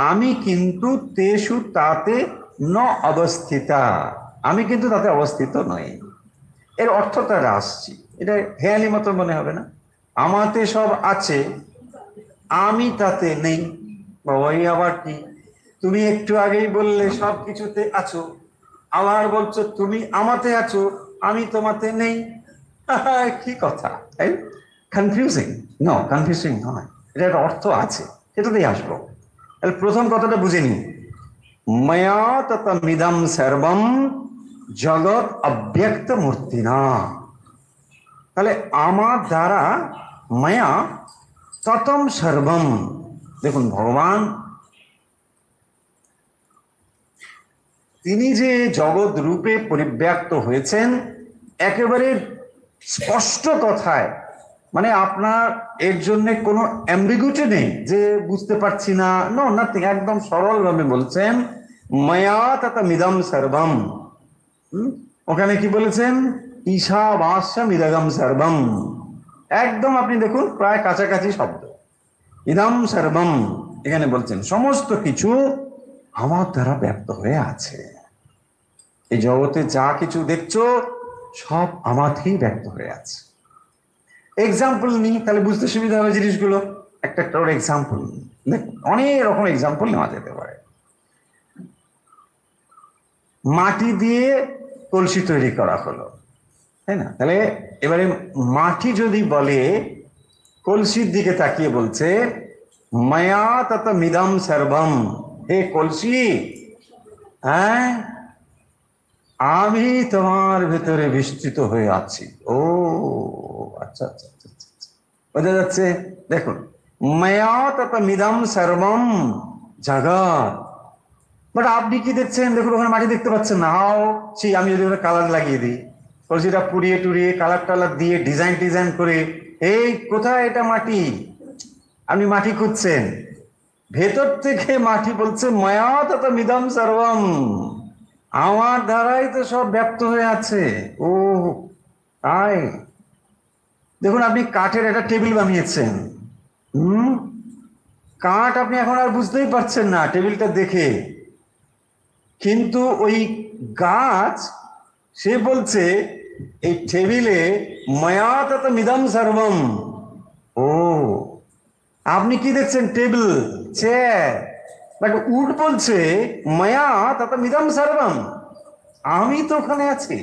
আমি কিন্তু তেষু তাতে ন অবস্থিতা, আমি কিন্তু তাতে অবস্থিত নই। এর অর্থটা আসছি, এটা হেয়ালি মতো মনে হবে না? আমাতে সব আছে, আমি তাতে নেই। বাবাই আবার কি, তুমি একটু আগেই বললে সব কিছুতে আছো, আবার বলছো তুমি আমাতে আছো, আমি তোমাতে নেই। কি কথা, কনফিউজিং? নো, কনফিউজিং নয়, এটা একটা অর্থ আছে, সেটাতেই আসবো। তাহলে প্রথম কথাটা বুঝে নি, ময়া ততমিদম সর্বম জগৎ অব্যক্ত মূর্তি না। তাহলে আমার দ্বারা মায়া ততম সর্বম, দেখুন ভগবান তিনি যে জগৎ রূপে পরিব্যাপ্ত হয়েছেন একেবারে স্পষ্ট কথায়, মানে আপনার এর জন্য কোনো অ্যাম্বিগুইটি নেই যে বুঝতে পারছি না, নো নাথিং, একদম সরল ভাবে বলছেন মায়া ততমিদম সর্বম। ওখানে কি বলেছেন? ঈশাবাস্যম ইদগম সর্বম, একদম আপনি দেখুন প্রায় কাছাকাছি শব্দ। ইদম সর্বম, এখানে বলছেন সমস্ত কিছু আমার দ্বারা ব্যক্ত হয়ে আছে। এই জগতে যা কিছু দেখছো সব আমাতেই ব্যক্ত হয়ে আছে। এক্সাম্পল নিই, তাহলে বুঝতে সুবিধা হবে জিনিসগুলো। একটা একটা এক্সাম্পল, অনেক রকম এক্সাম্পল নেওয়া যেতে পারে। মাটি দিয়ে কলসি তৈরি করা হলো, তাই না? তাহলে এবারে মাটি যদি বলে, কলসির দিকে তাকিয়ে বলছে মায়া তত মিদম সর্বম, হে কলসি, হ্যাঁ আমি তোমার ভেতরে বিস্তৃত হয়ে আছি। ও আচ্ছা আচ্ছা আচ্ছা আচ্ছা, বোঝা যাচ্ছে? দেখুন, মায়া তত মিদম সর্বম জগৎ, বাট আপনি কি দেখছেন? দেখুন ওখানে মাটি দেখতে পাচ্ছেন না। হাও সেই, আমি যদি ওখানে কালার লাগিয়ে দিই, কলসিটা পুড়িয়ে টুড়িয়ে কালার টালার দিয়ে ডিজাইন ডিজাইন করে, এই কোথায় এটা মাটি? আপনি মাটি খুঁজছেন, ভেতর থেকে মাটি বলছে মায়া তত মিদম সর্বম, আমার দ্বারাই তো সব ব্যক্ত হয়ে আছে। ও তাই? দেখুন আপনি কাঠের একটা টেবিল বানিয়েছেন, কাঠ আপনি এখন আর বুঝতেই পারছেন না টেবিলটা দেখে, কিন্তু ওই গাছ সে বলছে এই টেবিলে মায়া তত মিদম সর্বম। ও আপনি কি দেখছেন? টেবিল, চেয়ার, বাট উড বলছে মায়া তত মিদম সর্বম, আমি তো ওখানে আছি।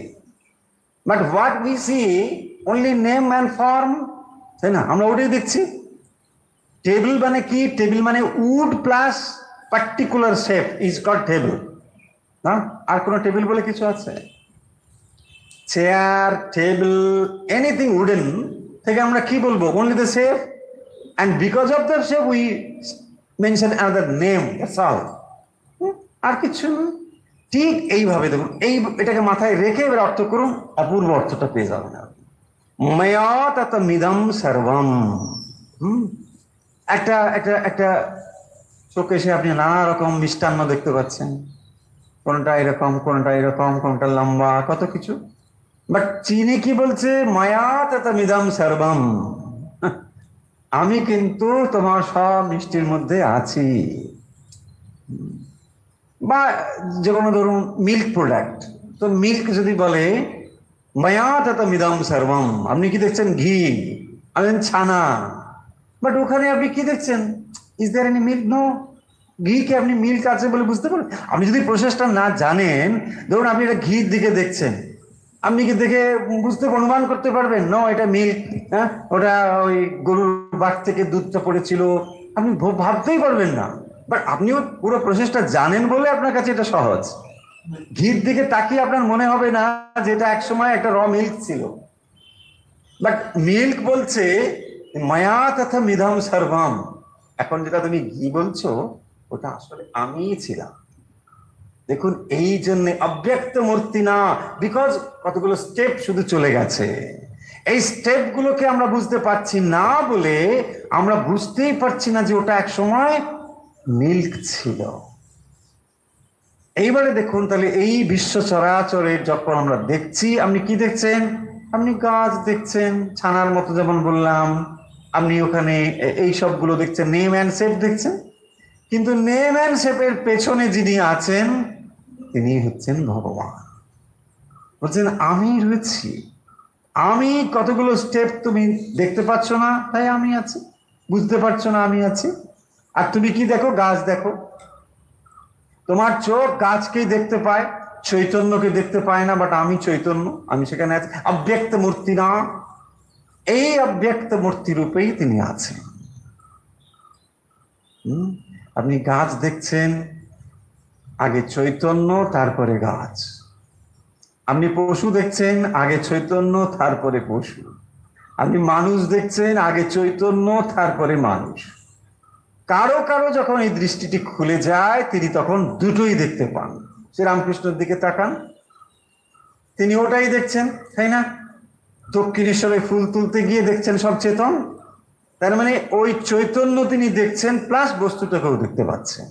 But what we see only name and form, তাই না? আমরা ওটাই দেখছি। টেবিল মানে কি? টেবিল মানে wood plus particular shape is called table, না? আর কোনো টেবিল বলে কিছু আছে? চেয়ার, টেবিল, এনিথিং উডেন থেকে আমরা কি বলবো? Only the shape, and because of the shape we mention another name, that's all. আর কিছু না। ঠিক এইভাবে দেখুন, এই এটাকে মাথায় রেখে এবার অর্থ করুন, অপূর্ব অর্থটা পেয়ে যাবেন। মায়া তত মিদম সর্বম। একটা একটা একটা শোকেসে আপনি নানা রকম মিষ্টান্ন দেখতে পাচ্ছেন, কোনটা এরকম, কোনটা এরকম, কোনটা লম্বা, কত কিছু। বাট চীনে কি বলছে? মায়া তত মিদম সর্বম, আমি কিন্তু তোমার সব মিষ্টির মধ্যে আছি। বা যে কোনো ধরুন মিল্ক প্রোডাক্ট, তো মিল্ক যদি বলে মায়া তত মিদম সর্বম, আপনি কি দেখছেন? ঘি, আমি ছানা, বাট ওখানে আপনি কি দেখছেন? Is there any milk? No. ঘিকে আপনি মিল্ক আছে বলে বুঝতে পারেন? আপনি যদি প্রসেসটা না জানেন, ধরুন আপনি এটা ঘির দিকে দেখছেন, আপনি কি দেখে বুঝতে অনুমান করতে পারবেন নো এটা মিল্ক? হ্যাঁ, ওটা ওই গরুর বাট থেকে দুধটা পড়েছিল, আপনি ভাবতেই পারবেন না। বাট আপনিও পুরো প্রসেসটা জানেন বলে আপনার কাছে এটা সহজ। ঘির দিকে তাকিয়ে আপনার মনে হবে না যে এটা একসময় একটা র মিল্ক ছিল। বাট মিল্ক বলছে মায়া তথা মিদম সর্বম, এখন যেটা তুমি ঘি বলছো ওটা আসলে আমিই ছিলাম। দেখুন এই জন্য অব্যক্ত মূর্তি না, বিকজ কতগুলো স্টেপ শুধু চলে গেছে। এই স্টেপ গুলোকে আমরা বুঝতে পারছি না বলে আমরা বুঝতেই পারছি না যে ওটা এক সময় মিল্ক ছিল। এইবারে দেখুন, তাহলে এই বিশ্ব চরাচরের যখন আমরা দেখছি, আপনি কি দেখছেন? আপনি গাছ দেখছেন ছানার মতো, যেমন বললাম, আপনি ওখানে এই সবগুলো দেখছেন, নেম অ্যান্ড শেপ দেখছেন। কিন্তু নেম অ্যান্ড শেপের পেছনে যিনি আছেন তিনি হচ্ছেন ভগবান। বলছেন আমি রয়েছি, আমি কতগুলো স্টেপ তুমি দেখতে পাচ্ছ না, তাই আমি আছি। বুঝতে পারছো না আমি আছি। আর তুমি কি দেখো? গাছ দেখো। তোমার চোখ গাছকেই দেখতে পায়, চৈতন্যকে দেখতে পায় না, বাট আমি চৈতন্য, আমি সেখানে আছি। অব্যক্ত মূর্তি না, এই অব্যক্ত মূর্তি রূপেই তিনি আছেন। আপনি গাছ দেখছেন, আগে চৈতন্য তারপরে গাছ। আপনি পশু দেখছেন, আগে চৈতন্য তারপরে পশু। আপনি মানুষ দেখছেন, আগে চৈতন্য তারপরে মানুষ। কারো কারো যখন এই দৃষ্টিটি খুলে যায় তিনি তখন দুটোই দেখতে পান। শ্রীরামকৃষ্ণের দিকে তাকান, তিনি ওটাই দেখছেন, তাই না? দক্ষিণেশ্বরে ফুল তুলতে গিয়ে দেখছেন সব চেতন, তার মানে ওই চৈতন্য তিনি দেখছেন প্লাস বস্তুটাকেও দেখতে পাচ্ছেন।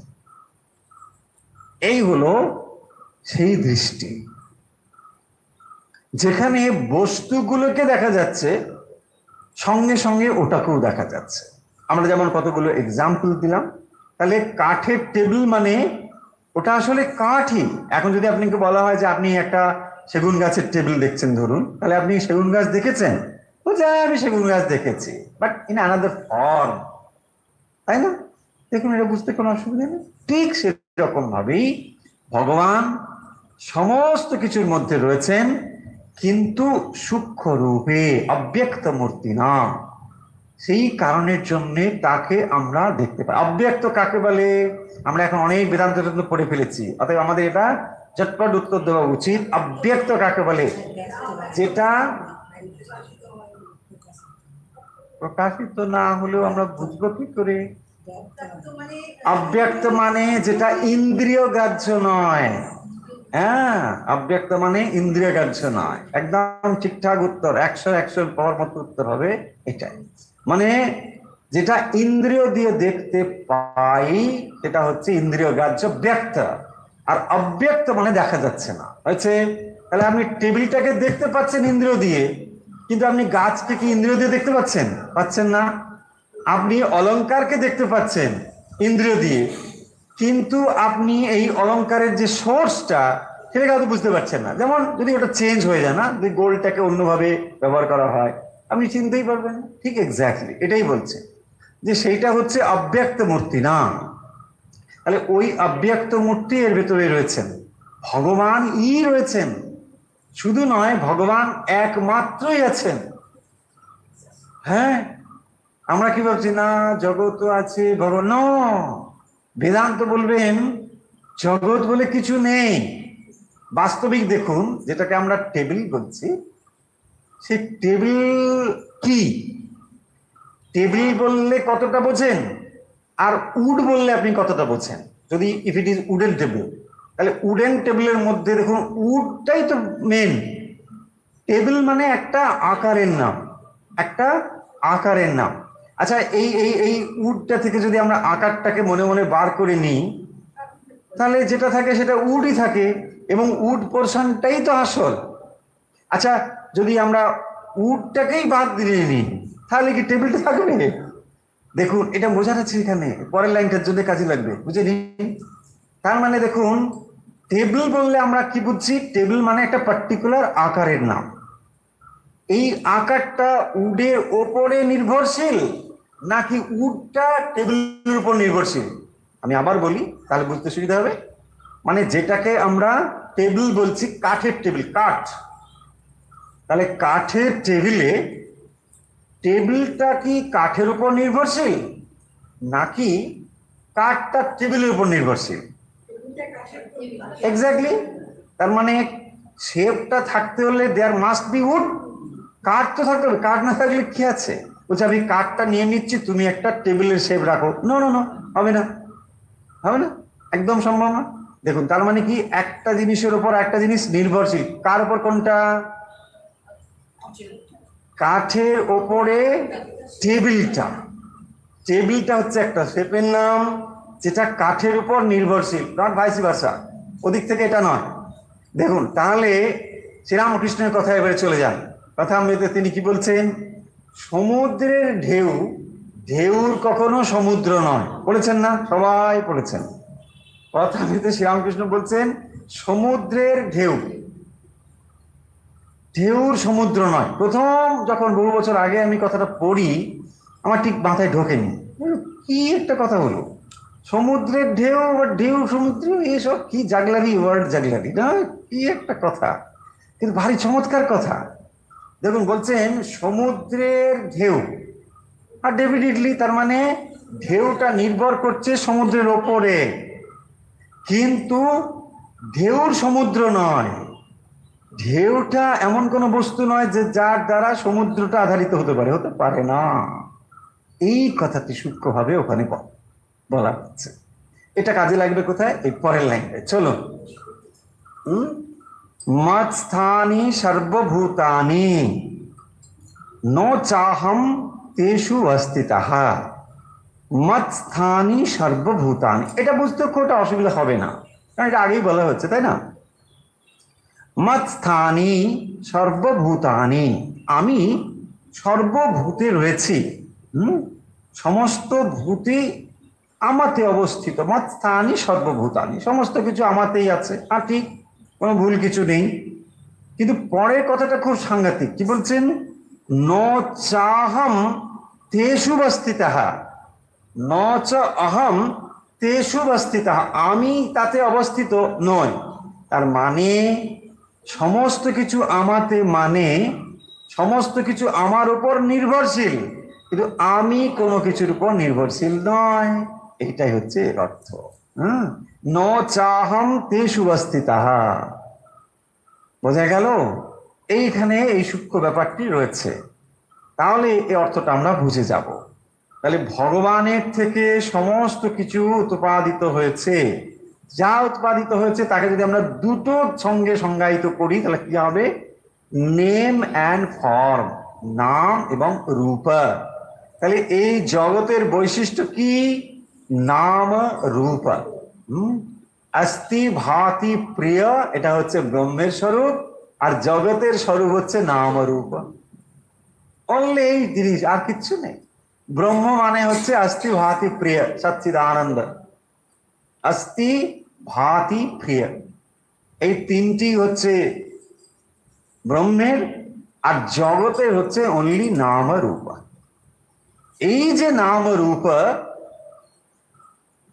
এই হলো সেই দৃষ্টি যেখানে বস্তুগুলোকে দেখা যাচ্ছে সঙ্গে সঙ্গে ওটাকেও দেখা যাচ্ছে। আমরা যেমন কতগুলো এক্সাম্পল দিলাম, তাহলে কাঠের টেবিল মানে ওটা আসলে কাঠই। এখন যদি আপনাকে বলা হয় যে আপনি একটা সেগুন গাছের টেবিল দেখছেন ধরুন, তাহলে আপনি সেগুন গাছ দেখেছেন? ও যা, আমি সেগুন গাছ দেখেছি, বাট ইন আনাদার ফর্ম, তাই না? দেখুন, এটা বুঝতে কোনো অসুবিধা নেই। ঠিক সেরকম ভাবেই ভগবান সমস্ত কিছুর মধ্যে রয়েছেন, কিন্তু সূক্ষ্ম রূপে, অব্যক্ত মূর্তি না। সেই কারণের জন্য তাকে আমরা দেখতে পাই। অব্যক্ত কাকে বলে? আমরা এখন অনেক বেদান্ত পড়ে ফেলেছি, অতএব আমাদের এটা ঝটপট উত্তর দেওয়া উচিত। অব্যক্ত কাকে বলে? যেটা প্রকাশিত না হলেও আমরা বুঝবো কি করে? অব্যক্ত মানে যেটা ইন্দ্রিয় গ্রাহ্য নয়। হ্যাঁ, অব্যক্ত মানে ইন্দ্রিয় গ্রাহ্য নয়। একদম ঠিকঠাক উত্তর, 100 পাওয়ার মতো উত্তর হবে এটাই। মানে যেটা ইন্দ্রিয় দিয়ে দেখতে পাই সেটা হচ্ছে ইন্দ্রিয় গ্রাহ্য, ব্যক্ত। আর অব্যক্ত মানে দেখা যাচ্ছে না, হয়েছে? তাহলে আপনি টেবিলটাকে দেখতে পাচ্ছেন ইন্দ্রিয় দিয়ে, কিন্তু আপনি গাছকে কি ইন্দ্রিয় দিয়ে দেখতে পাচ্ছেন? পাচ্ছেন না। আপনি অলংকারকে দেখতে পাচ্ছেন ইন্দ্রিয় দিয়ে, কিন্তু আপনি এই অলংকারের যে সোর্সটা সেটাকে হয়তো বুঝতে পারছেন না। যেমন যদি ওটা চেঞ্জ হয়ে যায় না, যদি গোল্ডটাকে অন্যভাবে ব্যবহার করা হয়, আপনি চিনতেই পারবেন না। ঠিক এক্স্যাক্টলি এটাই বলছে যে সেইটা হচ্ছে অব্যক্ত মূর্তি না। তাহলে ওই অব্যক্ত মূর্তি এর ভেতরে রয়েছেন, ভগবান রয়েছেন। শুধু নয়, ভগবান একমাত্রই আছেন। হ্যাঁ, আমরা কি ভাবছি না জগৎ আছে, ভগবান। বেদান্ত বলবেন জগৎ বলে কিছু নেই। বাস্তবিক দেখুন, যেটাকে আমরা টেবিল বলছি, সেই টেবিল কি? টেবিল বললে কতটা বোঝেন, আর উড বললে আপনি কতটা বোঝেন? যদি if it is wooden table, তাহলে উডেন টেবিলের মধ্যে দেখুন উডটাই তো মেন। টেবিল মানে একটা আকারের নাম, একটা আকারের নাম। আচ্ছা, এই এই এই উডটা থেকে যদি আমরা আকারটাকে মনে মনে বার করে নিই, তাহলে যেটা থাকে সেটা উডই থাকে, এবং উড পোর্শনটাই তো আসল। আচ্ছা, যদি আমরা উডটাকেই বাদ দিয়ে নিই, তাহলে কি টেবিলটা থাকবে? দেখুন, এটা বোঝা যাচ্ছে এখানে, পরের লাইনটার জন্য কাজে লাগবে, বুঝে নিন। তার মানে দেখুন, টেবিল বললে আমরা কি বুঝছি? টেবিল মানে একটা পার্টিকুলার আকারের নাম। এই আকারটা উডের ওপরে নির্ভরশীল, নাকি উডটা টেবিলের উপর নির্ভরশীল? আমি আবার বলি, তাহলে বুঝতে সুবিধা হবে। মানে যেটাকে আমরা টেবিল বলছি, কাঠের টেবিল, কাঠ, তাহলে কাঠের টেবিলে টেবিলটা কি কাঠের উপর নির্ভরশীল, নাকি কাঠটা টেবিলের উপর নির্ভরশীল? এক্স্যাক্টলি। তার মানে শেপটা থাকতে হলে দেয়ার মাস্ট বি উড, কাঠ তো থাকতে হবে। কাঠ না থাকলে কি আছে? বলছে আমি কাঠটা নিয়ে নিচ্ছি, তুমি একটা টেবিলের শেপ রাখো। নো নো নো, হবে না, হবে না, একদম সম্ভব না। দেখুন, তার মানে কি একটা জিনিসের উপর একটা জিনিস নির্ভরশীল। কার উপর? কোনটা? কাঠের ওপরে টেবিলটা। টেবিলটা হচ্ছে একটা শেপের নাম যেটা কাঠের উপর নির্ভরশীল, নট ভাইস ভার্সা। ওদিক থেকে এটা নয়। দেখুন, তাহলে শ্রীরামকৃষ্ণের কথা এবারে চলে যান। কথা আমরা তিনি কি বলছেন? সমুদ্রের ঢেউ ঢেউর কখনো সমুদ্র নয়, পড়েছেন না? সবাই পড়েছেন। কথাতে শ্রীরামকৃষ্ণ বলছেন সমুদ্রের ঢেউ, ঢেউর সমুদ্র নয়। প্রথম যখন বহু বছর আগে আমি কথাটা পড়ি, আমার ঠিক মাথায় ঢোকেনি, কি একটা কথা হলো, সমুদ্রের ঢেউ বা ঢেউ সমুদ্র, এসব কি জাগলারি ওয়ার্ড, জাগলারি না, কি একটা কথা, কিন্তু ভারী চমৎকার কথা। দেখুন বলছেন সমুদ্রের ঢেউ, আর ডেফিনেটলি তার মানে ঢেউটা নির্ভর করছে সমুদ্রের ওপরে, কিন্তু ঢেউর সমুদ্র নয়। ঢেউটা এমন কোনো বস্তু নয় যে যার দ্বারা সমুদ্রটা আধারিত হতে পারে, হতে পারে না। এই কথাটি সূক্ষ্মভাবে ওখানে বলা হচ্ছে। এটা কাজে লাগবে কোথায়? এই পরের লাইনে চলো। মৎস্থানি সর্বভূতানি ন চাহম তেষু অস্তিতঃ। মৎস্থানি সর্বভূতানি, এটা বুঝতে খুব অসুবিধা হবে না, কারণ এটা আগেই বলা হচ্ছে, তাই না? মৎস্থানি সর্বভূতানি, আমি সর্বভূতে রয়েছি। সমস্ত ভূতে আমাতে অবস্থিত। মৎস্থানি সর্বভূতানি, সমস্ত কিছু আমাতেই আছে, আর ঠিক কোনো ভুল কিছু নেই। কিন্তু পরের কথাটা খুব সাংঘাতিক, কি বলছেন? ন চাহম তেষু অস্তিতঃ, ন চ অহম তেষু অস্তিতঃ, আমি তাতে অবস্থিত নই। তার মানে সমস্ত কিছু আমাতে, মানে সমস্ত কিছু আমার উপর নির্ভরশীল, কিন্তু আমি কোনো কিছুর উপর নির্ভরশীল নয়। এইটাই হচ্ছে এর অর্থ। ন চাহম তেষু অস্তিতঃ, বোঝা গেল? এইখানে এই সূক্ষ্ম ব্যাপারটি রয়েছে। তাহলে এই অর্থটা আমরা বুঝে যাব। তাহলে ভগবানের থেকে সমস্ত কিছু উৎপাদিত হয়েছে, যা উৎপাদিত হয়েছে তাকে যদি আমরা দুটোর সঙ্গে সংজ্ঞায়িত করি, তাহলে কি হবে? নেম অ্যান্ড ফর্ম, নাম এবং রূপ। তাহলে এই জগতের বৈশিষ্ট্য কি? নাম রূপ। অস্তি ভাতি প্রিয়, এটা হচ্ছে ব্রহ্মের স্বরূপ, আর জগতের স্বরূপ হচ্ছে নাম রূপ। অনলি এই জিনিস, আর কিচ্ছু নেই। ব্রহ্ম মানে হচ্ছে অস্তি ভাতি প্রিয় সচ্চিদানন্দ, অস্তি ভাতি প্রিয়, এই তিনটি হচ্ছে ব্রহ্মের, আর জগতের হচ্ছে অনলি নাম রূপ। এই যে নাম রূপ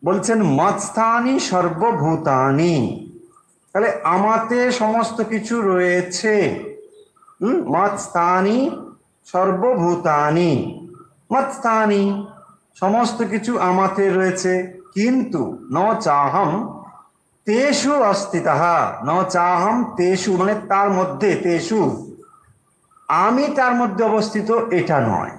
বলছেন মৎস্থানি সর্বভূতানি, তাহলে আমাতে সমস্ত কিছু রয়েছে। মৎস্থানি সর্বভূতানি, মৎস্থানি সমস্ত কিছু আমাতে রয়েছে, কিন্তু ন চাহম তেষু অস্তিতঃ, ন চাহম তেষু মানে তার মধ্যে, তেষু আমি তার মধ্যে অবস্থিত, এটা নয়।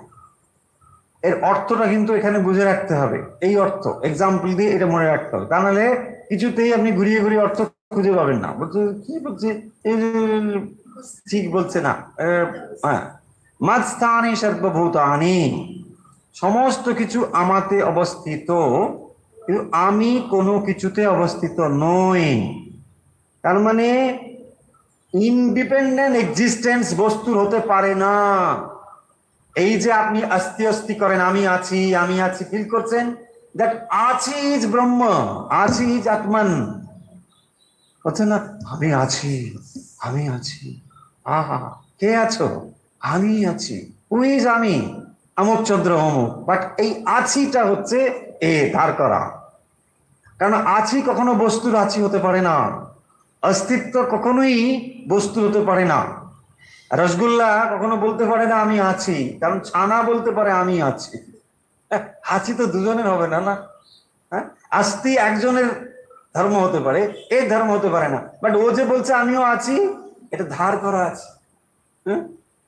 এর অর্থটা কিন্তু এখানে বুঝে রাখতে হবে, এই অর্থ এক্সাম্পল দিয়ে এটা মনে রাখতে হবে, তা নাহলে কিছুতেই আপনি ঘুরিয়ে ঘুরিয়ে অর্থ খুঁজে পাবেন না। বলছে কি বলছে, ঠিক বলছে না। হ্যাঁ, মৎস্থানি সর্বভূতানি, সমস্ত কিছু আমাতে অবস্থিত, কিন্তু আমি কোনো কিছুতে অবস্থিত নই। তার মানে ইন্ডিপেন্ডেন্ট এক্সিস্টেন্স বস্তুর হতে পারে না। এই যে আপনি অস্তি অস্তি করেন, আমি আছি আমি আছি ফিল করছেন, দ্যাট আছি ইজ ব্রহ্ম, আছি ইজ আত্মান। বলছেন না আমি আছি, আমি আছি, আহা কে আছো? আমি আছি। উইজ আমি, অমুক চন্দ্র অমুক, বাট এই আছিটা হচ্ছে এ ধার করা। কারণ আছি কখনো বস্তুর আছি হতে পারে না, অস্তিত্ব কখনোই বস্তু হতে পারে না। রসগোল্লা কখনো বলতে পারে না আমি আছি, কারণ ছানা বলতে পারে আমি আছি। আছি তো দুজনের হবে না, না? হ্যাঁ, আস্তি একজনের ধর্ম হতে পারে, এই ধর্ম হতে পারে না, বাট ও যে বলছে আমিও আছি, এটা ধার করা আছে।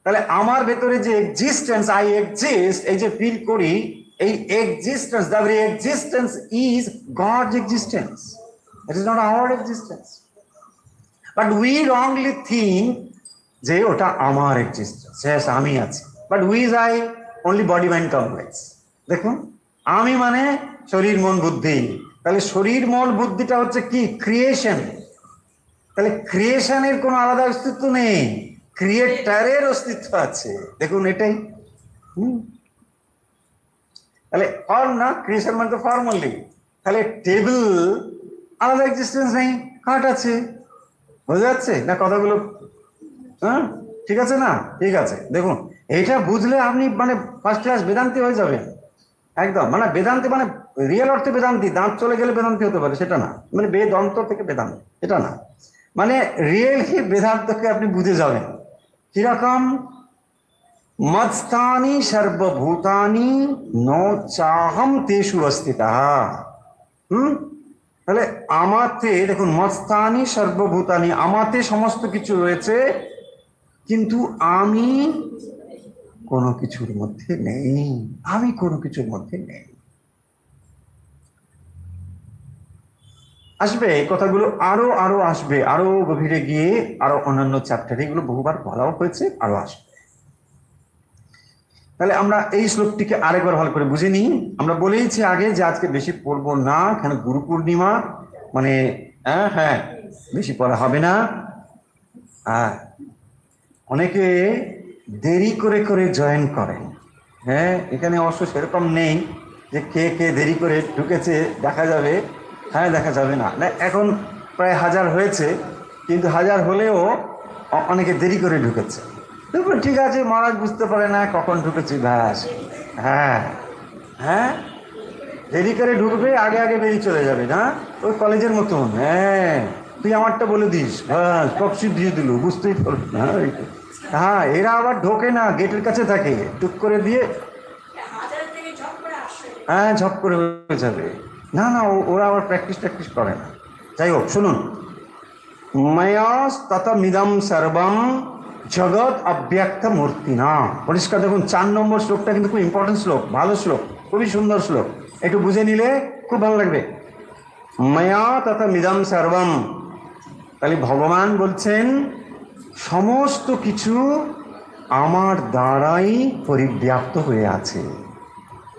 তাহলে আমার ভেতরে যে এক্সিস্টেন্স, আই এক্সিস্ট, এই যে ফিল করি, এই existence, the very existence is gods existence, it is not our existence. But we wrongly think যে ওটা আমার এক্সিস্টেন্স, হ্যাঁ আমি আছি, but we is I only body mind complex. দেখুন, আমি মানে শরীর মন বুদ্ধি, তাহলে শরীর মন বুদ্ধিটা হচ্ছে কি? ক্রিয়েশন। তাহলে ক্রিয়েশনের কোনো আলাদা অস্তিত্ব নেই, ক্রিয়েটারের অস্তিত্ব আছে। দেখুন এটাই। তাহলে ফর্ম না, ক্রিয়েশন মানে তো ফর্ম অনলি। তাহলে টেবিল আলাদা এক্সিস্টেন্স নেই, কাঠ আছে। বোঝা যাচ্ছে না কথাগুলো? হ্যাঁ, ঠিক আছে না? ঠিক আছে, দেখুন এইটা বুঝলে আপনি মানে ফার্স্ট ক্লাস বেদান্তি হয়ে যাবেন একদম। মানে বেদান্তি মানে রিয়েল অর্থে বেদান্তি, দাঁত চলে গেলে বেদান্তি হতে পারে সেটা না, মানে বেদন্ত থেকে বেদান্ত এটা না, মানে রিয়েলি বেদান্তকে আপনি বুঝে যাবেন। কিরকম? মৎস্থানি সর্বভূতানি ন চাহম তেষু অস্থিতা। তাহলে আমাতে দেখুন, মৎস্থানি সর্বভূতানি, আমাতে সমস্ত কিছু রয়েছে, কিন্তু আমি কোনো কিছুর মধ্যে নেই, আমি কোনো কিছুর মধ্যে নেই। আসবে এই কথাগুলো, আরো আরো আসবে, আরো গভীরে গিয়ে আরো অন্যান্য চ্যাপ্টারে এগুলো বহুবার বলাও হয়েছে, আরো আসবে। তাহলে আমরা এই শ্লোকটিকে আরেকবার ভালো করে বুঝে নিই। আমরা বলেইছি আগে যে আজকে বেশি পড়বো না, কেন গুরু পূর্ণিমা, মানে হ্যাঁ বেশি পড়া হবে না। অনেকে দেরি করে করে জয়েন করেন। হ্যাঁ, এখানে অবশ্য সেরকম নেই যে কে কে দেরি করে ঢুকেছে দেখা যাবে, হ্যাঁ দেখা যাবে না, না এখন প্রায় 1000 হয়েছে, কিন্তু 1000 হলেও অনেকে দেরি করে ঢুকেছে। তারপর ঠিক আছে, মহারাজ বুঝতে পারে না কখন ঢুকেছি, ব্যাস। হ্যাঁ হ্যাঁ, দেরি করে ঢুকবে, আগে আগে বেরিয়ে চলে যাবে না, ওই কলেজের মতন। হ্যাঁ, তুই আমারটা বলে দিস, ব্যাস কক্সি দিয়ে দিল, বুঝতেই পারবি না। হ্যাঁ, এরা আবার ঢোকে না, গেটের কাছে থাকে, টুক করে দিয়ে হ্যাঁ ঝপ করে হয়ে যাবে। না না, ওরা আবার প্র্যাকটিস করে না। যাই হোক, শুনুন, ময়াস তত মিদম সর্বম জগৎ অব্যক্ত মূর্তি না। পরিষ্কার দেখুন, 4 নম্বর শ্লোকটা কিন্তু খুব ইম্পর্টেন্ট শ্লোক, ভালো শ্লোক, খুবই সুন্দর শ্লোক, একটু বুঝে নিলে খুব ভালো লাগবে। ময়া তত মিদম সর্বম, তাহলে ভগবান বলছেন সমস্ত কিছু আমার দ্বারাই পরিব্যাপ্ত হয়ে আছে।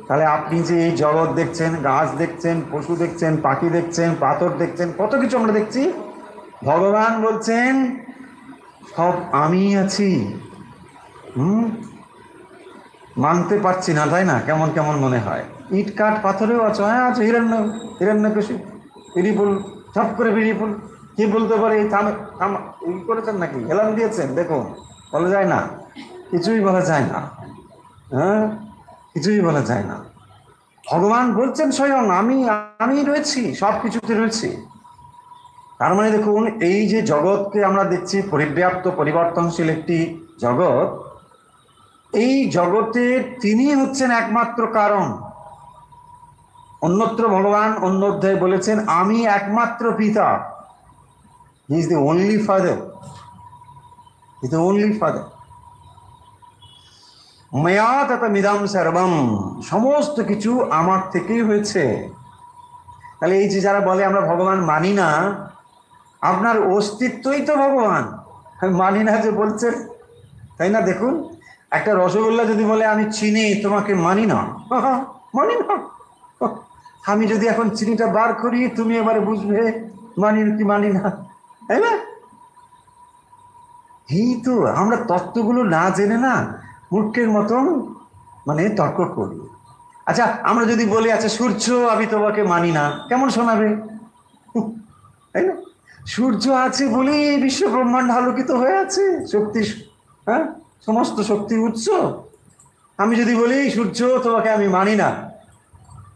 তাহলে আপনি যে এই জগৎ দেখছেন, গাছ দেখছেন, পশু দেখছেন, পাখি দেখছেন, পাথর দেখছেন, কত কিছু আমরা দেখছি, ভগবান বলছেন সব আমি আছি। মানতে পারছি না, তাই না? কেমন কেমন মনে হয়। ইট কাঠ পাথরেও আছো, হ্যাঁ আছো। হিরণ্যকশিপু বিরিপুল, সব করে বিরিপুল, কি বলতে পারে? এই করেছেন নাকি, হেলান দিয়েছেন, দেখুন বলা যায় না, কিছুই বলা যায় না। হ্যাঁ, কিছুই বলা যায় না। ভগবান বলছেন স্বয়ং আমি রয়েছি, সব কিছুতে রয়েছি। তার মানে দেখুন, এই যে জগৎকে আমরা দেখছি পরিব্যাপ্ত পরিবর্তনশীল একটি জগৎ, এই জগতের তিনি হচ্ছেন একমাত্র কারণ। অন্যত্র ভগবান অন্য অধ্যায়ে বলেছেন আমি একমাত্র পিতা, he is the only father, he is the only father. ময়া ততমিদম সর্বম, সমস্ত কিছু আমার থেকেই হয়েছে। তাহলে এই যে যারা বলে আমরা ভগবান মানি না, আপনার অস্তিত্বই তো ভগবান, মানি না যে বলছেন, তাই না? দেখুন, একটা রসগোল্লা যদি বলে আমি চিনি তোমাকে মানি না, মানি না। আমি যদি এখন চিনিটা বার করি, তুমি এবারে বুঝবে মানি কি মানি না, তাই না? এই তো আমরা তত্ত্বগুলো না জেনে না মূর্খের মতন মানে তর্ক করি। আচ্ছা, আমরা যদি বলি আচ্ছা সূর্য আমি তোমাকে মানি না, কেমন শোনাবে, তাই না? সূর্য আছে বলেই বিশ্ব ব্রহ্মাণ্ড আলোকিত হয়ে আছে, শক্তি, হ্যাঁ সমস্ত শক্তির উৎস। আমি যদি বলি সূর্য তোমাকে আমি মানি না,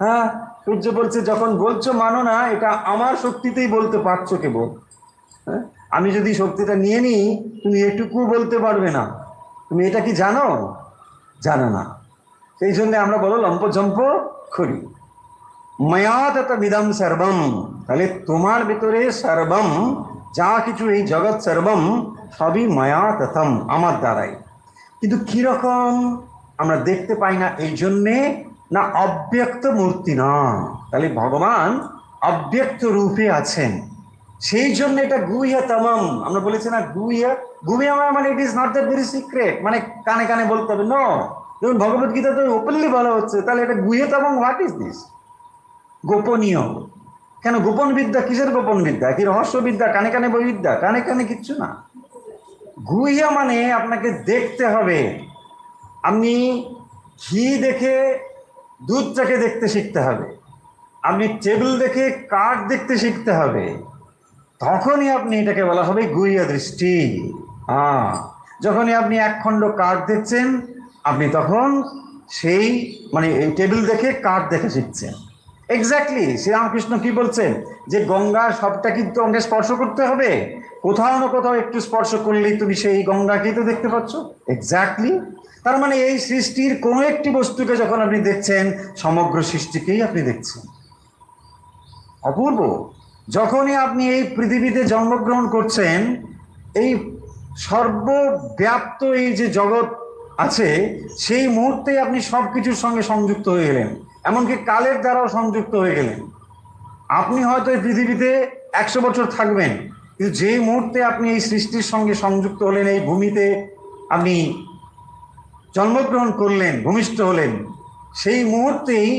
হ্যাঁ সূর্য বলছে যখন বলছো মানো না, এটা আমার শক্তিতেই বলতে পারছো কেবল, হ্যাঁ আমি যদি শক্তিটা নিয়ে নিই তুমি এটুকু বলতে পারবে না, তুমি এটা কি জানো? জানো না। সেই জন্য আমরা বলো লম্পঝম্প করি। ময়া তত বিদম সর্বম, তাহলে তোমার ভিতরে সর্বম, যা কিছু এই জগৎ সর্বম সবই ময়া তথম, আমার দ্বারাই। কিন্তু কিরকম আমরা দেখতে পাই না, এই জন্যে না অব্যক্ত মূর্তি না। তাহলে ভগবান অব্যক্ত রূপে আছেন, সেই জন্য এটা গুহ্যতমম। আমরা বলেছি না গুহ্য মানে it is not the very secret, মানে কানে কানে বলতে হবে নো। যেমন ভগবত গীতা তো ওপেনলি বলা হচ্ছে, তাহলে এটা গুহ্যতমম, হোয়াট ইজ দিস? গোপনীয়। কেন গোপন বিদ্যা? কিসের গোপন বিদ্যা? কি রহস্য বিদ্যা? কানে কানে বৈবিদ্যা? কানে কানে কিচ্ছু না। গুহ্য মানে আপনাকে দেখতে হবে। আপনি ঘি দেখে দুধটাকে দেখতে শিখতে হবে, আপনি টেবিল দেখে কাঠ দেখতে শিখতে হবে, তখনই আপনি এটাকে বলা হবে গুহ্য দৃষ্টি। যখনই আপনি একখণ্ড কাঠ দেখছেন, আপনি তখন সেই মানে এই টেবিল দেখে কাঠ দেখে শিখছেন। এক্স্যাক্টলি শ্রীরামকৃষ্ণ কি বলছেন, যে গঙ্গার সবটা কিন্তু অঙ্গে স্পর্শ করতে হবে, কোথাও না কোথাও একটু স্পর্শ করলেই তুমি সেই গঙ্গাকেই তো দেখতে পাচ্ছ। এক্স্যাক্টলি, তার মানে এই সৃষ্টির কোনো একটি বস্তুকে যখন আপনি দেখছেন, সমগ্র সৃষ্টিকেই আপনি দেখছেন। অপূর্ব। যখনই আপনি এই পৃথিবীতে জন্মগ্রহণ করছেন, এই সর্বব্যাপ্ত এই যে জগৎ আছে, সেই মুহূর্তে আপনি সব কিছুর সঙ্গে সংযুক্ত হয়ে গেলেন, এমনকি কালের দ্বারাও সংযুক্ত হয়ে গেলেন। আপনি হয়তো এই পৃথিবীতে 100 বছর থাকবেন, কিন্তু যে মুহূর্তে আপনি এই সৃষ্টির সঙ্গে সংযুক্ত হলেন, এই ভূমিতে আপনি জন্মগ্রহণ করলেন, ভূমিষ্ঠ হলেন, সেই মুহূর্তেই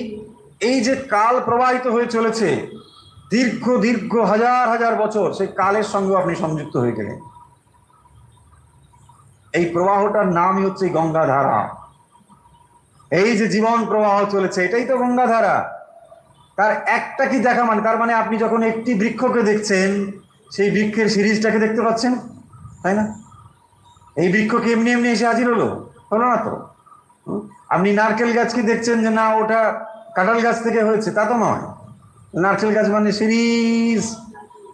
এই যে কাল প্রবাহিত হয়ে চলেছে দীর্ঘ দীর্ঘ হাজার হাজার বছর, সেই কালের সঙ্গে আপনি সংযুক্ত হয়ে গেলেন। এই প্রবাহটার নামই হচ্ছে গঙ্গাধারা। এই যে জীবন প্রবাহ চলেছে, এটাই তো গঙ্গাধারা। তার একটা কি দেখা মানে, তার মানে আপনি যখন একটি বৃক্ষকে দেখছেন, সেই বৃক্ষের সিরিজটাকে দেখতে পাচ্ছেন, তাই না? এই বৃক্ষ কি এমনি এমনি এসে হাজির হলো? হলো না তো। আপনি নারকেল গাছ কি দেখছেন যে না ওটা কাঁঠাল গাছ থেকে হয়েছে, তা তো নয়। নারকেল গাছ মানে সিরিজ,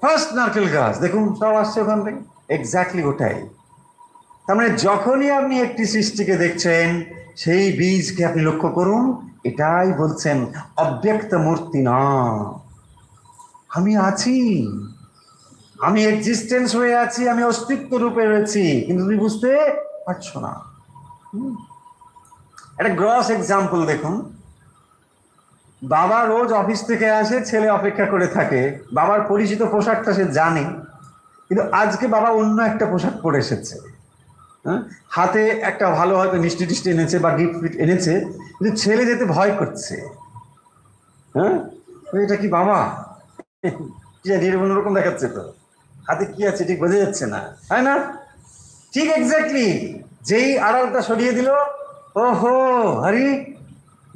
ফার্স্ট নারকেল গাছ দেখুন সব আসছে ওখান থেকে। এক্স্যাক্টলি ওটাই। তার মানে যখনই আপনি একটি সৃষ্টিকে দেখছেন, সেই বীজকে আপনি লক্ষ্য করুন, এটাই বলছেন অব্যক্ত মূর্তি না, আমি আছি, আমি এক্সিস্টেন্স হয়ে আছি, আমি অস্তিত্ব রূপে রয়েছি, কিন্তু তুমি বুঝতে পারছো না। একটা গ্রস এক্সাম্পল দেখুন। বাবা রোজ অফিস থেকে আসে, ছেলে অপেক্ষা করে থাকে, বাবার পরিচিত পোশাকটা সে জানে, কিন্তু আজকে বাবা অন্য একটা পোশাক পরে এসেছে। হাতে একটা ভালো হয়তো মিষ্টি টিষ্টি এনেছে বা গিফট ফিট এনেছে, কিন্তু ছেলে যেতে ভয় করছে। এটা কি বাবা? অন্যরকম দেখাচ্ছে তো, হাতে কি আছে ঠিক বোঝা যাচ্ছে না, তাই না? ঠিক এক্স্যাক্টলি, যেই আড়ালটা সরিয়ে দিল, ওহো হরি,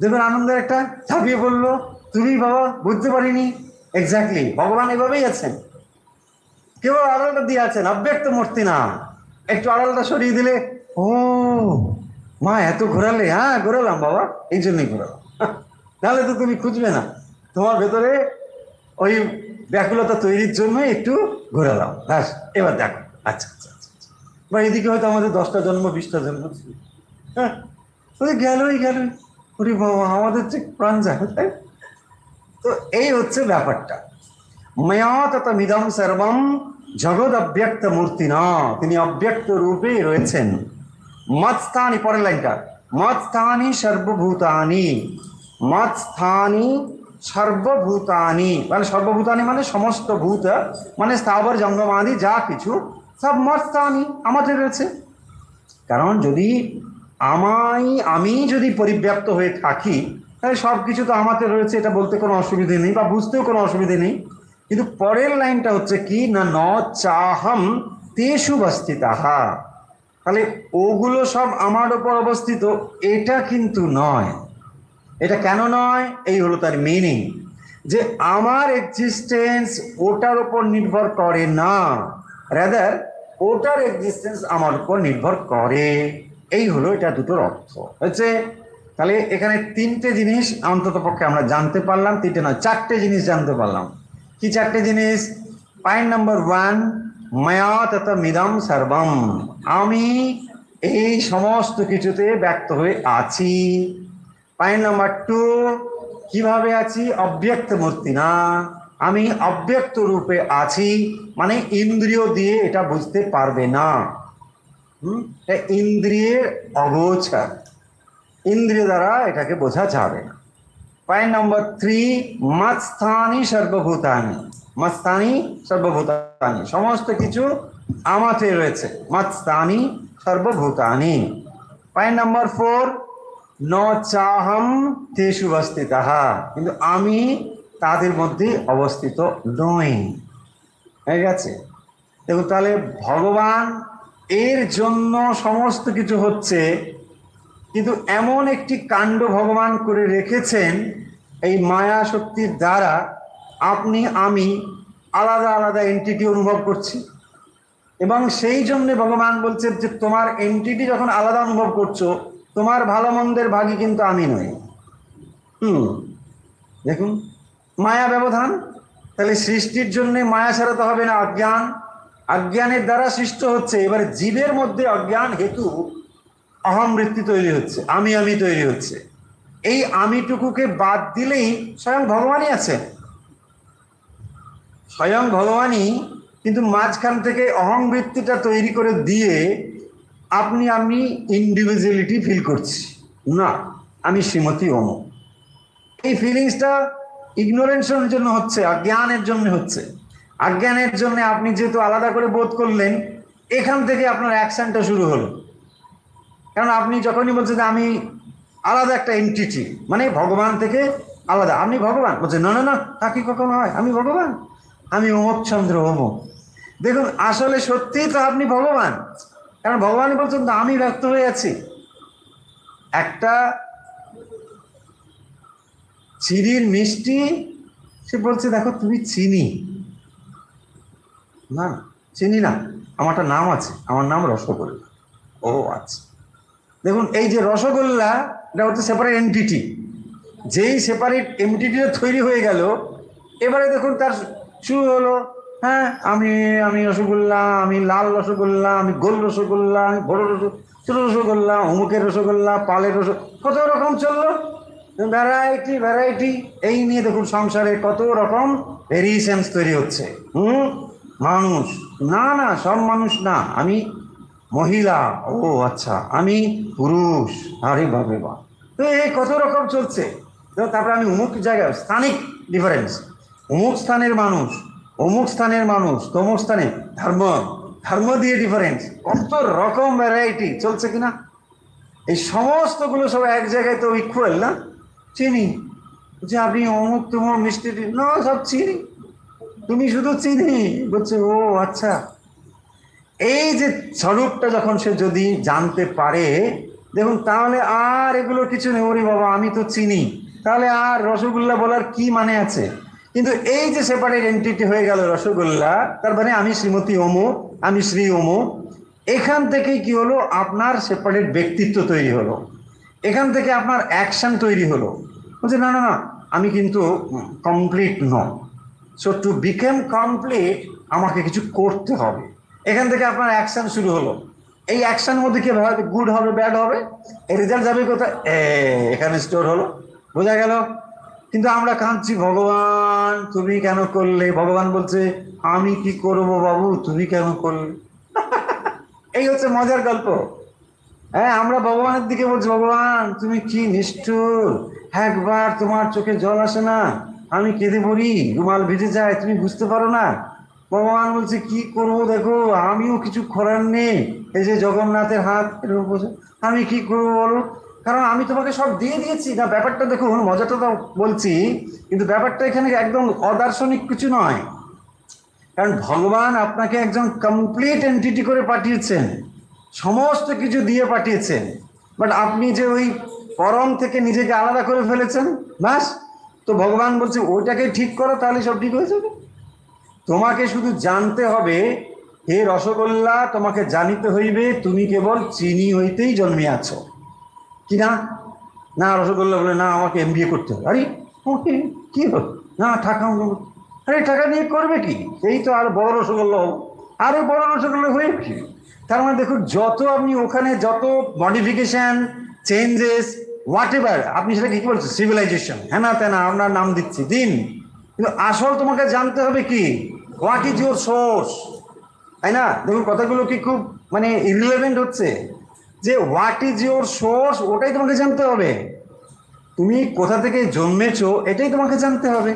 দেখুন আনন্দের একটা ঝাঁপিয়ে পড়লো, তুমি বাবা বুঝতে পারিনি। এক্স্যাক্টলি, ভগবান এভাবেই আছেন, কেবল আড়ালটা দিয়ে আছেন, অব্যক্ত মূর্তি না। একটু আড়ালটা সরিয়ে দিলে, ও মা এত ঘোরালে, হ্যাঁ ঘোরালাম বাবা, এই জন্যই ঘোরালাম, তাহলে তো তুমি খুঁজবে না, তোমার ভেতরে ওই ব্যাকুলতা তৈরির জন্য একটু ঘোরালাম, ব্যাস এবার দেখো। আচ্ছা আচ্ছা আচ্ছা, বা এদিকে হয়তো আমাদের 10টা জন্ম 20টা জন্ম ছিল, হ্যাঁ গেলই গেলই, ওরে বাবা আমাদের যে প্রাণ যায়। তো এই হচ্ছে ব্যাপারটা। ময়া ততমিদম সর্বম জগৎ অব্যক্ত মূর্তি না, তিনি অব্যক্ত রূপে রয়েছেন। মৎস্থানি, পরের লাইনটা, মৎস্থানি সর্বভূতানি, মৎস্থানি সর্বভূতানি মানে সর্বভূতানি মানে সমস্ত ভূত, মানে স্থাবর জঙ্গমাদি যা কিছু সব মৎস্থানি আমাদের রয়েছে। কারণ যদি আমি যদি পরিব্যাপ্ত হয়ে থাকি, তাহলে সব কিছু তো আমাদের রয়েছে, এটা বলতে কোনো অসুবিধে নেই বা বুঝতেও কোনো অসুবিধে নেই। কিন্তু পরের লাইনটা হচ্ছে কি না, ন চাহম তেষু বস্থিতাহা, তাহলে ওগুলো সব আমার ওপর অবস্থিত, এটা কিন্তু নয়। এটা কেন নয়? এই হলো তার মিনিং, যে আমার এক্সিস্টেন্স ওটার উপর নির্ভর করে না, রাদার ওটার এক্সিস্টেন্স আমার উপর নির্ভর করে। এই হলো এটা দুটোর অর্থ হচ্ছে। তাহলে এখানে 3টে জিনিস অন্তত পক্ষে আমরা জানতে পারলাম, 3টে নয় 4টে জিনিস জানতে পারলাম। কি 4টে জিনিস? পয়েন্ট নাম্বার 1, মায়া তথা মিদম সর্বম, আমি এই সমস্ত কিছুতে ব্যক্ত হয়ে আছি। পয়েন্ট নাম্বার 2, কিভাবে আছি? অব্যক্ত মূর্তি না, আমি অব্যক্ত রূপে আছি, মানে ইন্দ্রিয় দিয়ে এটা বুঝতে পারবে না, ইন্দ্রিয়ের অগোচর, ইন্দ্রিয় দ্বারা এটাকে বোঝা যাবে না। পয়েন্ট নাম্বার 3, মৎস্থানি সর্বভূতানি, মৎস্থানি সর্বভূতানি, সমস্ত কিছু আমাতে রয়েছে, মৎস্থানি সর্বভূতানি। পয়েন্ট নাম্বার 4, ন চাহম তেষু অবস্থিতাহা, কিন্তু আমি তাদের মধ্যে অবস্থিত নই। হয়ে গেছে? দেখুন, তাহলে ভগবান এর জন্য সমস্ত কিছু হচ্ছে, কিন্তু এমন একটি কাণ্ড ভগবান করে রেখেছেন এই মায়া শক্তির দ্বারা আপনি আমি আলাদা আলাদা এন্টিটি অনুভব করছি। এবং সেই জন্য ভগবান বলছেন যে তোমার এন্টিটি যখন আলাদা অনুভব করছো, তোমার ভালো মন্দের ভাগী কিন্তু আমি নই। দেখুন মায়া ব্যবধান। তাহলে সৃষ্টির জন্য মায়া ছাড়াতে হবে না, অজ্ঞান। অজ্ঞানের দ্বারা সৃষ্ট হচ্ছে। এবারে জীবের মধ্যে অজ্ঞান হেতু অহম বৃত্তি তৈরি হচ্ছে, আমি আমি তৈরি হচ্ছে। এই আমিটুকুকে বাদ দিলেই স্বয়ং ভগবানই আছে, স্বয়ং ভগবানই। কিন্তু মাঝখান থেকে অহং বৃত্তিটা তৈরি করে দিয়ে আপনি আমি ইন্ডিভিজুয়ালিটি ফিল করছি, না আমি শ্রীমতী অমুক। এই ফিলিংসটা ইগনোরেন্সের জন্য হচ্ছে, অজ্ঞানের জন্য হচ্ছে। অজ্ঞানের জন্য আপনি যেহেতু আলাদা করে বোধ করলেন, এখান থেকে আপনার অ্যাকশনটা শুরু হলো। কারণ আপনি যখনই বলছেন যে আমি আলাদা একটা এন্টিটি, মানে ভগবান থেকে আলাদা, আপনি ভগবান বলছেন, না না না তা কি কখনো হয়, আমি ভগবান, আমি অমুক চন্দ্র অমুক। দেখুন আসলে সত্যিই তো আপনি ভগবান। কারণ ভগবান বলছেন তো আমি ব্যক্ত হয়ে আছি। একটা চিনির মিষ্টি, সে বলছে দেখো তুমি চিনি না, চিনি না, আমার একটা নাম আছে, আমার নাম রসগোল্লা। ও আচ্ছা। দেখুন এই যে রসগোল্লা, এটা হচ্ছে সেপারেট এন্টিটি। যেই সেপারেট এন্টিটিটা তৈরি হয়ে গেল, এবারে দেখুন তার শুরু হলো, হ্যাঁ আমি আমি রসগোল্লা, আমি লাল রসগোল্লা, আমি গোল রসগোল্লা, আমি বড় ছোট রসগোল্লা, অমুকের রসগোল্লা, পালের কত রকম চললো, ভ্যারাইটি ভ্যারাইটি। এই নিয়ে দেখুন সংসারে কত রকম ভেরিয়েশনস তৈরি হচ্ছে। মানুষ, না না সব মানুষ না, আমি মহিলা, ও আচ্ছা আমি পুরুষ, আরে বাপরে বাপ। তো এই কত রকম চলছে। তারপরে আমি অমুক জায়গায় স্থানিক ডিফারেন্স, অমুক স্থানের মানুষ, অমুক স্থানের মানুষ, তমুক স্থানে ধর্ম, ধর্ম দিয়ে ডিফারেন্স, কত রকম ভ্যারাইটি চলছে কিনা। এই সমস্তগুলো সব এক জায়গায় তো ইকুয়াল না। চিনি, যে আপনি অমুক তমুক মিষ্টি, না সব চিনি, তুমি শুধু চিনি বলছে, ও আচ্ছা। এই যে স্বরূপটা যখন সে যদি জানতে পারে, দেখুন তাহলে আর এগুলো কিছু নেই, ওরে বাবা আমি তো চিনি, তাহলে আর রসগোল্লা বলার কি মানে আছে। কিন্তু এই যে সেপারেট এন্টিটি হয়ে গেল রসগোল্লা, তার মানে আমি শ্রীমতী অমুক, আমি শ্রী অমুক। এখান থেকেই কি হলো, আপনার সেপারেট ব্যক্তিত্ব তৈরি হলো, এখান থেকে আপনার অ্যাকশন তৈরি হলো। বলছে না না না আমি কিন্তু কমপ্লিট নয়, সো টু বিকেম কমপ্লিট আমাকে কিছু করতে হবে। এখান থেকে আপনার অ্যাকশন শুরু হলো। এই অ্যাকশন মধ্যে কি হবে, গুড হবে ব্যাড হবে, এই রেজাল্ট যাবে কোথায়, এখানে স্টোর হলো, বোঝা গেল। কিন্তু আমরা কাঁদছি, ভগবান তুমি কেন করলে। ভগবান বলছে আমি কি করব বাবু, তুমি কেন করলে। এই হচ্ছে মজার গল্প। হ্যাঁ আমরা ভগবানের দিকে বলছি, ভগবান তুমি কি নিষ্ঠুর, একবার তোমার চোখে জল আসে না, আমি কেঁদে পড়ি, রুমাল ভিজে যায়, তুমি বুঝতে পারো না। ভগবান বলছে কি করবো, দেখো আমিও কিছু করার নেই, এই যে জগন্নাথের হাত, আমি কি করবো বলো, কারণ আমি তোমাকে সব দিয়ে দিয়েছি না। ব্যাপারটা দেখুন, মজাটা তো বলছি, কিন্তু ব্যাপারটা এখানে একদম অদার্শনিক কিছু নয়। কারণ ভগবান আপনাকে একজন কমপ্লিট এন্টিটি করে পাঠিয়েছেন, সমস্ত কিছু দিয়ে পাঠিয়েছেন, বাট আপনি যে ওই পরম থেকে নিজেকে আলাদা করে ফেলেছেন, ব্যাস। তো ভগবান বলছে ওইটাকে ঠিক করো, তাহলে সব ঠিক হয়ে যাবে। তোমাকে শুধু জানতে হবে, হে রসগোল্লা তোমাকে জানিতে হইবে তুমি কেবল চিনি হইতেই জন্মিয়াছ। কি না, না রসগোল্লা বলে না আমাকে এমবিএ করতে হবে। আরে ওকে কি হল, না টাকা, আরে টাকা নিয়ে করবে কি, এই তো আর বড় রসগোল্লা হবো, আরো বড় রসগোল্লা হয়ে কি। তার মানে দেখুন যত আপনি ওখানে যত মডিফিকেশন, চেঞ্জেস, হোয়াট এভার আপনি সেটাকে কি বলছেন, সিভিলাইজেশন, হ্যাঁ না তেনা আপনার নাম দিচ্ছি দিন, কিন্তু আসল তোমাকে জানতে হবে কি, হোয়াট ইজ ইউর সোর্স, তাই না। দেখুন কথাগুলো কি খুব মানে ইরিলেভেন্ট হচ্ছে, যে হোয়াট ইজ ইউর সোর্স ওটাই তোমাকে জানতে হবে। তুমি কোথা থেকে জন্মেছো এটাই তোমাকে জানতে হবে।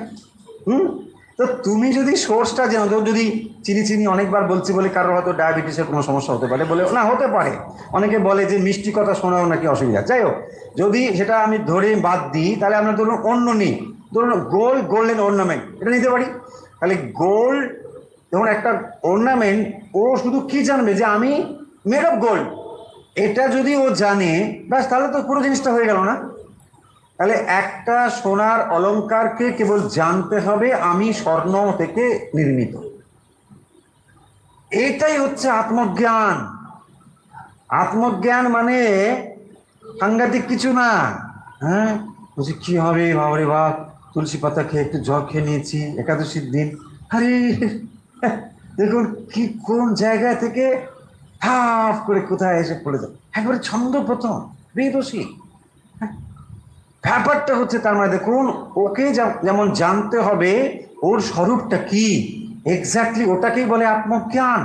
তো তুমি যদি সোর্সটা জানো, তো যদি চিনি চিনি অনেকবার বলছি বলে কারোর হয়তো ডায়াবেটিসের কোনো সমস্যা হতে পারে বলে, না হতে পারে, অনেকে বলে যে মিষ্টি কথা শোনাও নাকি অসুবিধা। যাই হোক, যদি সেটা আমি ধরে বাদ দিই, তাহলে আমরা ধরুন অন্য নিই, ধরুন গোল্ড, গোল্ডেন অর্নামেন্ট, এটা নিতে পারি। তাহলে গোল্ড যেমন একটা অর্নামেন্ট, ও শুধু কি জানবে যে আমি মেড অফ গোল্ড, এটা যদি ও জানে, ব্যাস, তাহলে তো পুরো জিনিসটা হয়ে গেল না? তাহলে একটা সোনার অলংকারকে কেবল জানতে হবে আমি স্বর্ণ থেকে নির্মিত। এটাই হচ্ছে আত্মজ্ঞান। আত্মজ্ঞান মানে সাংঘাতিক কিছু না। হ্যাঁ, বলছি কি হবে বাবারে বাপ, তুলসী পাতা খেয়ে একটু জল খেয়ে নিয়েছি একাদশীর দিন, আরে দেখুন কি কোন জায়গা থেকে হাফ করে কোথায় এসে পড়ে যায়, একবারে ছন্দ প্রথম বেদোষী। ব্যাপারটা হচ্ছে তার মানে দেখুন, ওকে যেমন জানতে হবে ওর স্বরূপটা কি, এক্স্যাক্টলি ওটাকেই বলে আত্মজ্ঞান।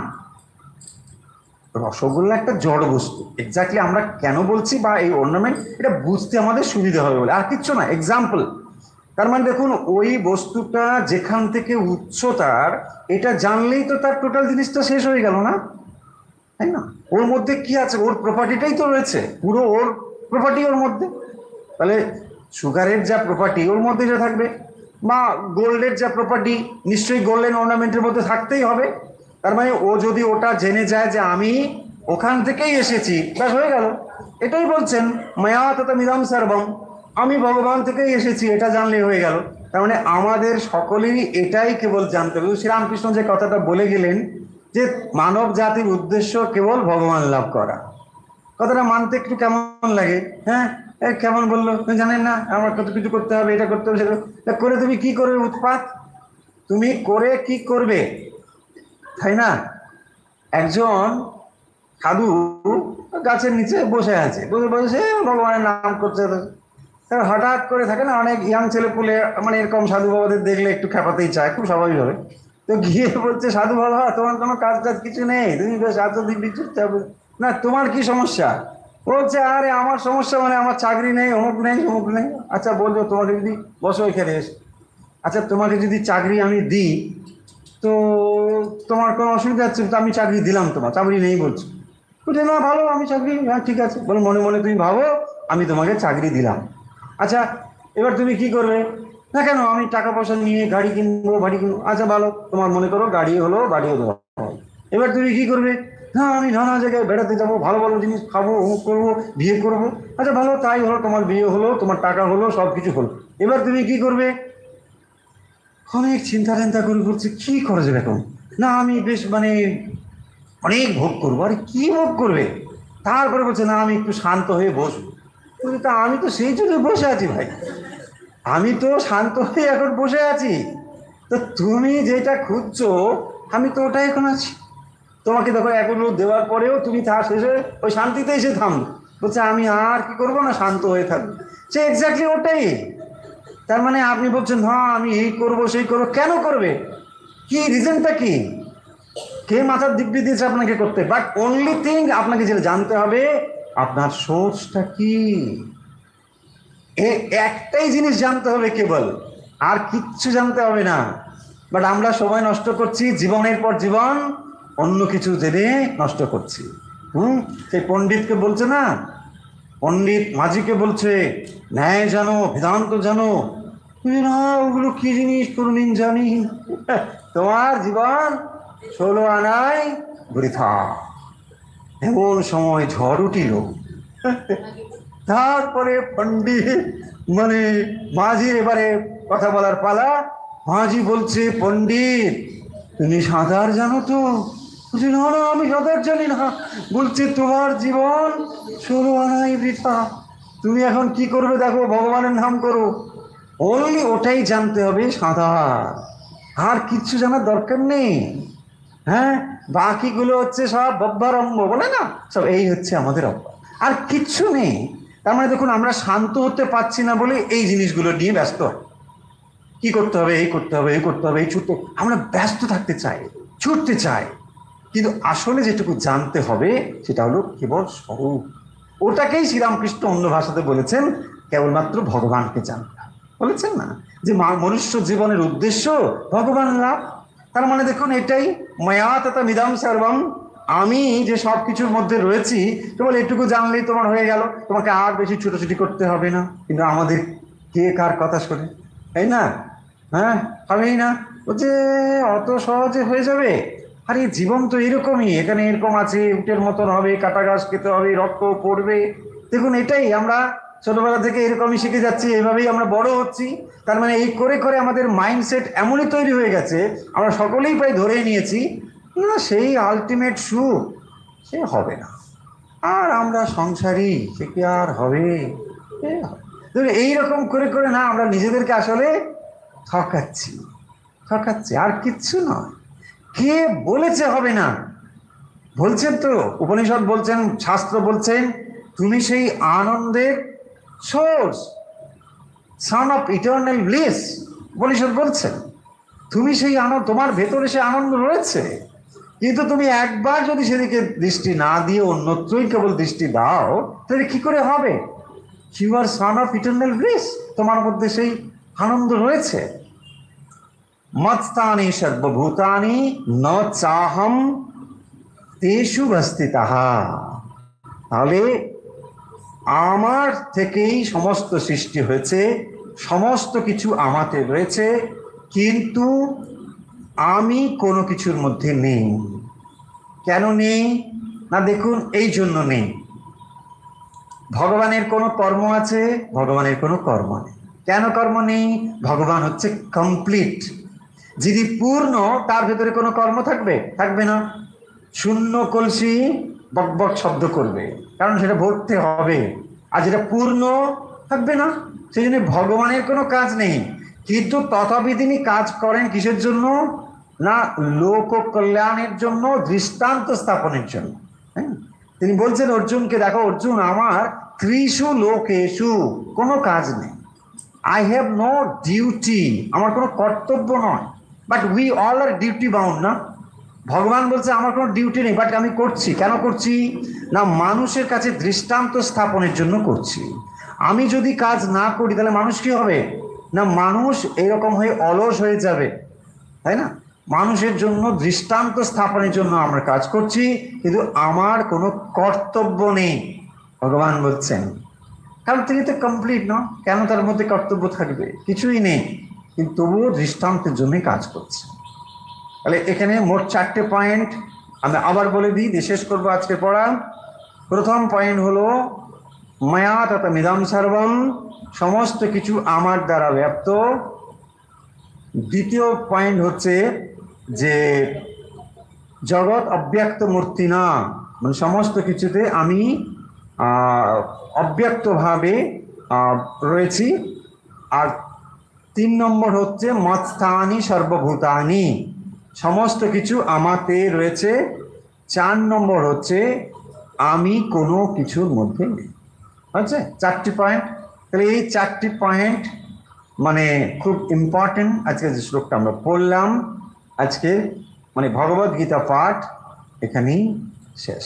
রসগোল্লা একটা জড় বস্তু, এক্স্যাক্টলি আমরা কেন বলছি বা এই অর্নামেন্ট, এটা বুঝতে আমাদের সুবিধা হবে বলে, আর কিচ্ছু না, এক্সাম্পল। তার মানে দেখুন ওই বস্তুটা যেখান থেকে উৎস তার, এটা জানলেই তো তার টোটাল জিনিসটা শেষ হয়ে গেল না, তাই না? ওর মধ্যে কি আছে, ওর প্রপার্টিটাই তো রয়েছে, পুরো ওর প্রপার্টি ওর মধ্যে। তাহলে সুগারের যা প্রপার্টি ওর মধ্যে যা থাকবে, বা গোল্ডের যা প্রপার্টি নিশ্চয়ই গোল্ডেন অর্নামেন্টের মধ্যে থাকতেই হবে। তার মানে ও যদি ওটা জেনে যায় যে আমি ওখান থেকেই এসেছি, ব্যাস হয়ে গেল। এটাই বলছেন মায়া তথা মিদম সর্বম, আমি ভগবান থেকেই এসেছি, এটা জানলেই হয়ে গেল। তার মানে আমাদের সকলেরই এটাই কেবল জানতে হবে। শ্রীরামকৃষ্ণ যে কথাটা বলে গেলেন যে মানব জাতির উদ্দেশ্য কেবল ভগবান লাভ করা, কথাটা মানতে একটু কেমন লাগে? হ্যাঁ, কেমন বললো জানেন না, আমার কত কিছু করতে হবে, এটা করতে হবে, সেটা করে তুমি কি করবে? উৎপাত তুমি করে কি করবে, তাই না? একজন সাধু গাছের নিচে বসে আছে, বসে বসে ভগবানের নাম করছে। তার হঠাৎ করে থাকে না অনেক ইয়াং ছেলে পুলে, মানে এরকম সাধু বাবাদের দেখলে একটু খেপাতেই চায়, খুব স্বাভাবিক হবে। তো গিয়ে বলছে, সাধু বাবা তোমার কোনো কাজ টাজ কিছু নেই, তুমি বেশ এত দিব্যি চুপচাপ, না তোমার কি সমস্যা? বলছে আরে আমার সমস্যা মানে আমার চাকরি নেই, অমুক নেই অমুক নেই। আচ্ছা বলছো, তোমাকে যদি, বসো এখানে এসে, আচ্ছা তোমাকে যদি চাকরি আমি দিই তো তোমার কোনো অসুবিধা হচ্ছে? তো আমি চাকরি দিলাম, তোমার চাকরি নেই বলছো, বলছে না ভালো আমি চাকরি, হ্যাঁ ঠিক আছে, বলো মনে মনে তুমি ভাবো আমি তোমাকে চাকরি দিলাম। আচ্ছা এবার তুমি কি করবে? না কেন, আমি টাকা পয়সা নিয়ে গাড়ি কিনবো, বাড়ি কিনবো। আচ্ছা ভালো, তোমার মনে করো গাড়ি হলো, বাড়িও দেওয়া। এবার তুমি কি করবে? না আমি নানা জায়গায় বেড়াতে যাবো, ভালো ভালো জিনিস খাবো, অমুক করবো, বিয়ে করবো। আচ্ছা ভালো, তাই হলো, তোমার বিয়ে হলো, তোমার টাকা হলো, সব কিছু হলো। এবার তুমি কি করবে? অনেক চিন্তা চিন্তা করে বলছে কি করা যাবে এখন, না আমি বেশ মানে অনেক ভোগ করবো। আরে কি ভোগ করবে? তারপরে বলছে না আমি একটু শান্ত হয়ে বসবো। বলছি তা আমি তো সেই জন্য বসে আছি ভাই, আমি তো শান্ত হয়ে এখন বসে আছি, তো তুমি যেটা খুঁজছো আমি তো ওটাই এখন আছি। তোমাকে দেখো এগুলো দেওয়ার পরেও তুমি তার শেষে ওই শান্তিতে এসে থামো, বলছে আমি আর কি করবো না শান্ত হয়ে থাকবো। সে এক্স্যাক্টলি ওটাই। তার মানে আপনি বলছেন হ্যাঁ আমি এই করবো সেই করবো, কেন করবে? কি রিজনটা কি? কে মাথার দিব্যি দিয়েছে আপনাকে করতে? বাট অনলি থিং আপনাকে যেটা জানতে হবে, আপনার সোর্সটা কি, একটাই জিনিস জানতে হবে কেবল, আর কিচ্ছু জানতে হবে না। বাট আমরা সময় নষ্ট করছি, জীবনের পর জীবন অন্য কিছু জেনে নষ্ট করছি। সেই পণ্ডিতকে বলছে না, পণ্ডিত মাঝিকে বলছে ন্যায় জানো, বেদান্ত জানো, না ওগুলো কি জিনিস কোনদিন জানি, তোমার জীবন 16 আনায় বৃথা। এমন সময় ঝড় উঠিল, তারপরে পণ্ডিত মানে মাঝির এবারে কথা বলার পালা। মাঝি বলছে পণ্ডিত তুমি সাঁতার জানো তো? বলছে না না আমি সাঁতার জানি না। বলছে তোমার জীবন 16 আনাই বৃথা, তুমি এখন কি করবে দেখো, ভগবানের নাম করো। অনলি ওটাই জানতে হবে, সাঁতার, আর কিচ্ছু জানার দরকার নেই। হ্যাঁ, বাকিগুলো হচ্ছে সব বব্বারম্ভ বলে না, সব এই হচ্ছে আমাদের অভ্যাস, আর কিচ্ছু নেই। তার মানে দেখুন আমরা শান্ত হতে পারছি না বলে এই জিনিসগুলো নিয়ে ব্যস্ত, কি করতে হবে, এই করতে হবে, এই করতে হবে, এই ছুটতে, আমরা ব্যস্ত থাকতে চাই, ছুটতে চাই। কিন্তু আসলে যেটুকু জানতে হবে সেটা হলো কেবল স্বরূপ। ওটাকেই শ্রীরামকৃষ্ণ অন্য ভাষাতে বলেছেন কেবলমাত্র ভগবানকে জানতে বলেছেন না, যে মনুষ্য জীবনের উদ্দেশ্য ভগবান লাভ। তার মানে দেখুন এটাই মায়া তথা মিদম সর্বম, আমি যে সব কিছুর মধ্যে রয়েছি, কেবল এটুকু জানলেই তোমার হয়ে গেল, তোমাকে আর বেশি ছুটোছুটি করতে হবে না। কিন্তু আমাদের কে কার কথা শোনে, তাই না? হ্যাঁ হবেই না, বলছে অত সহজে হয়ে যাবে, আরে জীবন তো এরকমই, এখানে এরকম আছে, উটের মতন হবে, কাটা ঘাস খেতে হবে, রক্ত পড়বে। দেখুন এটাই আমরা ছোটবেলা থেকে এরকমই শিখে যাচ্ছি, এইভাবেই আমরা বড় হচ্ছি। তার মানে এই করে করে আমাদের মাইন্ডসেট এমনই তৈরি হয়ে গেছে, আমরা সকলেই প্রায় ধরে নিয়েছি না সেই আলটিমেট সুখ সে হবে না। আর আমরা সংসারী, সে কি আর হবে? এইরকম করে করে না আমরা নিজেদেরকে আসলে ঠকাচ্ছি, ঠকাচ্ছি, আর কিচ্ছু নয়। কে বলেছে হবে না? বলছেন তো উপনিষদ বলছেন, শাস্ত্র বলছেন, তুমি সেই আনন্দের source, Son of eternal bliss. Upanishad বলছেন তুমি সেই আনন্দ, তোমার ভেতরে সে আনন্দ রয়েছে, কিন্তু তুমি একবার যদি সেদিকে দৃষ্টি না দিয়ে অন্যত্রই কেবল দৃষ্টি দাও, তাহলে কি করে হবে? You are son of eternal bliss, তোমার মধ্যে সেই আনন্দ রয়েছে। মত্স্তানি সর্বভূতানি ন চাহম তেষু বস্তিতাহা। তাহলে আমার থেকেই সমস্ত সৃষ্টি হয়েছে, সমস্ত কিছু আমাতে রয়েছে, কিন্তু আমি কোনো কিছুর মধ্যে নেই। কেন নেই? না দেখুন এই জন্য নেই, ভগবানের কোনো কর্ম আছে, ভগবানের কোনো কর্ম নেই। কেন কর্ম নেই? ভগবান হচ্ছে কমপ্লিট। যিনি পূর্ণ তার ভেতরে কোনো কর্ম থাকবে? থাকবে না। শূন্য কলসি বকবক শব্দ করবে, কারণ সেটা ভরতে হবে, আর যেটা পূর্ণ থাকবে না। সেই জন্য ভগবানের কোনো কাজ নেই, কিন্তু তথাপি তিনি কাজ করেন কিসের জন্য? না লোক কল্যাণের জন্য, দৃষ্টান্ত স্থাপনের জন্য। হ্যাঁ, তিনি বলছেন অর্জুনকে, দেখো অর্জুন, আমার ত্রিশু লোকেশু কোনো কাজ নেই। আই হ্যাভ নো ডিউটি, আমার কোনো কর্তব্য নয়। But we all are duty bound না? ভগবান বলছে আমার কোনো ডিউটি নেই, বাট আমি করছি। কেন করছি? না মানুষের কাছে দৃষ্টান্ত স্থাপনের জন্য করছি। আমি যদি কাজ না করি তাহলে মানুষ কি হবে? না মানুষ এরকম হয়ে অলস হয়ে যাবে, তাই না? মানুষের জন্য দৃষ্টান্ত স্থাপনের জন্য আমরা কাজ করছি, কিন্তু আমার কোনো কর্তব্য নেই, ভগবান বলছেন। কারণ তিনি তো কমপ্লিট না, কেন তার মধ্যে কর্তব্য থাকবে? কিছুই নেই, কিন্তু তবুও দৃষ্টান্তের জন্যই কাজ করছে। তাহলে এখানে মোট 4টে পয়েন্ট আমি আবার বলে দিই, দিয়ে শেষ করবো আজকে পড়া। প্রথম পয়েন্ট হলো মায়া তথা মিদম সর্বম, সমস্ত কিছু আমার দ্বারা ব্যাপ্ত। দ্বিতীয় পয়েন্ট হচ্ছে যে জগৎ অব্যক্ত মূর্তি না, মানে সমস্ত কিছুতে আমি অব্যক্তভাবে রয়েছি। আর 3 নম্বর হচ্ছে মৎস্থানি সর্বভূতানি, সমস্ত কিছু আমাতে রয়েছে। 4 নম্বর হচ্ছে আমি কোনো কিছুর মধ্যে নেই। আচ্ছা, 4টি পয়েন্ট। তাহলে এই 4টি পয়েন্ট মানে খুব ইম্পর্টেন্ট। আজকে যে শ্লোকটা আমরা পড়লাম, আজকে মানে ভগবদ গীতা পাঠ এখানেই শেষ।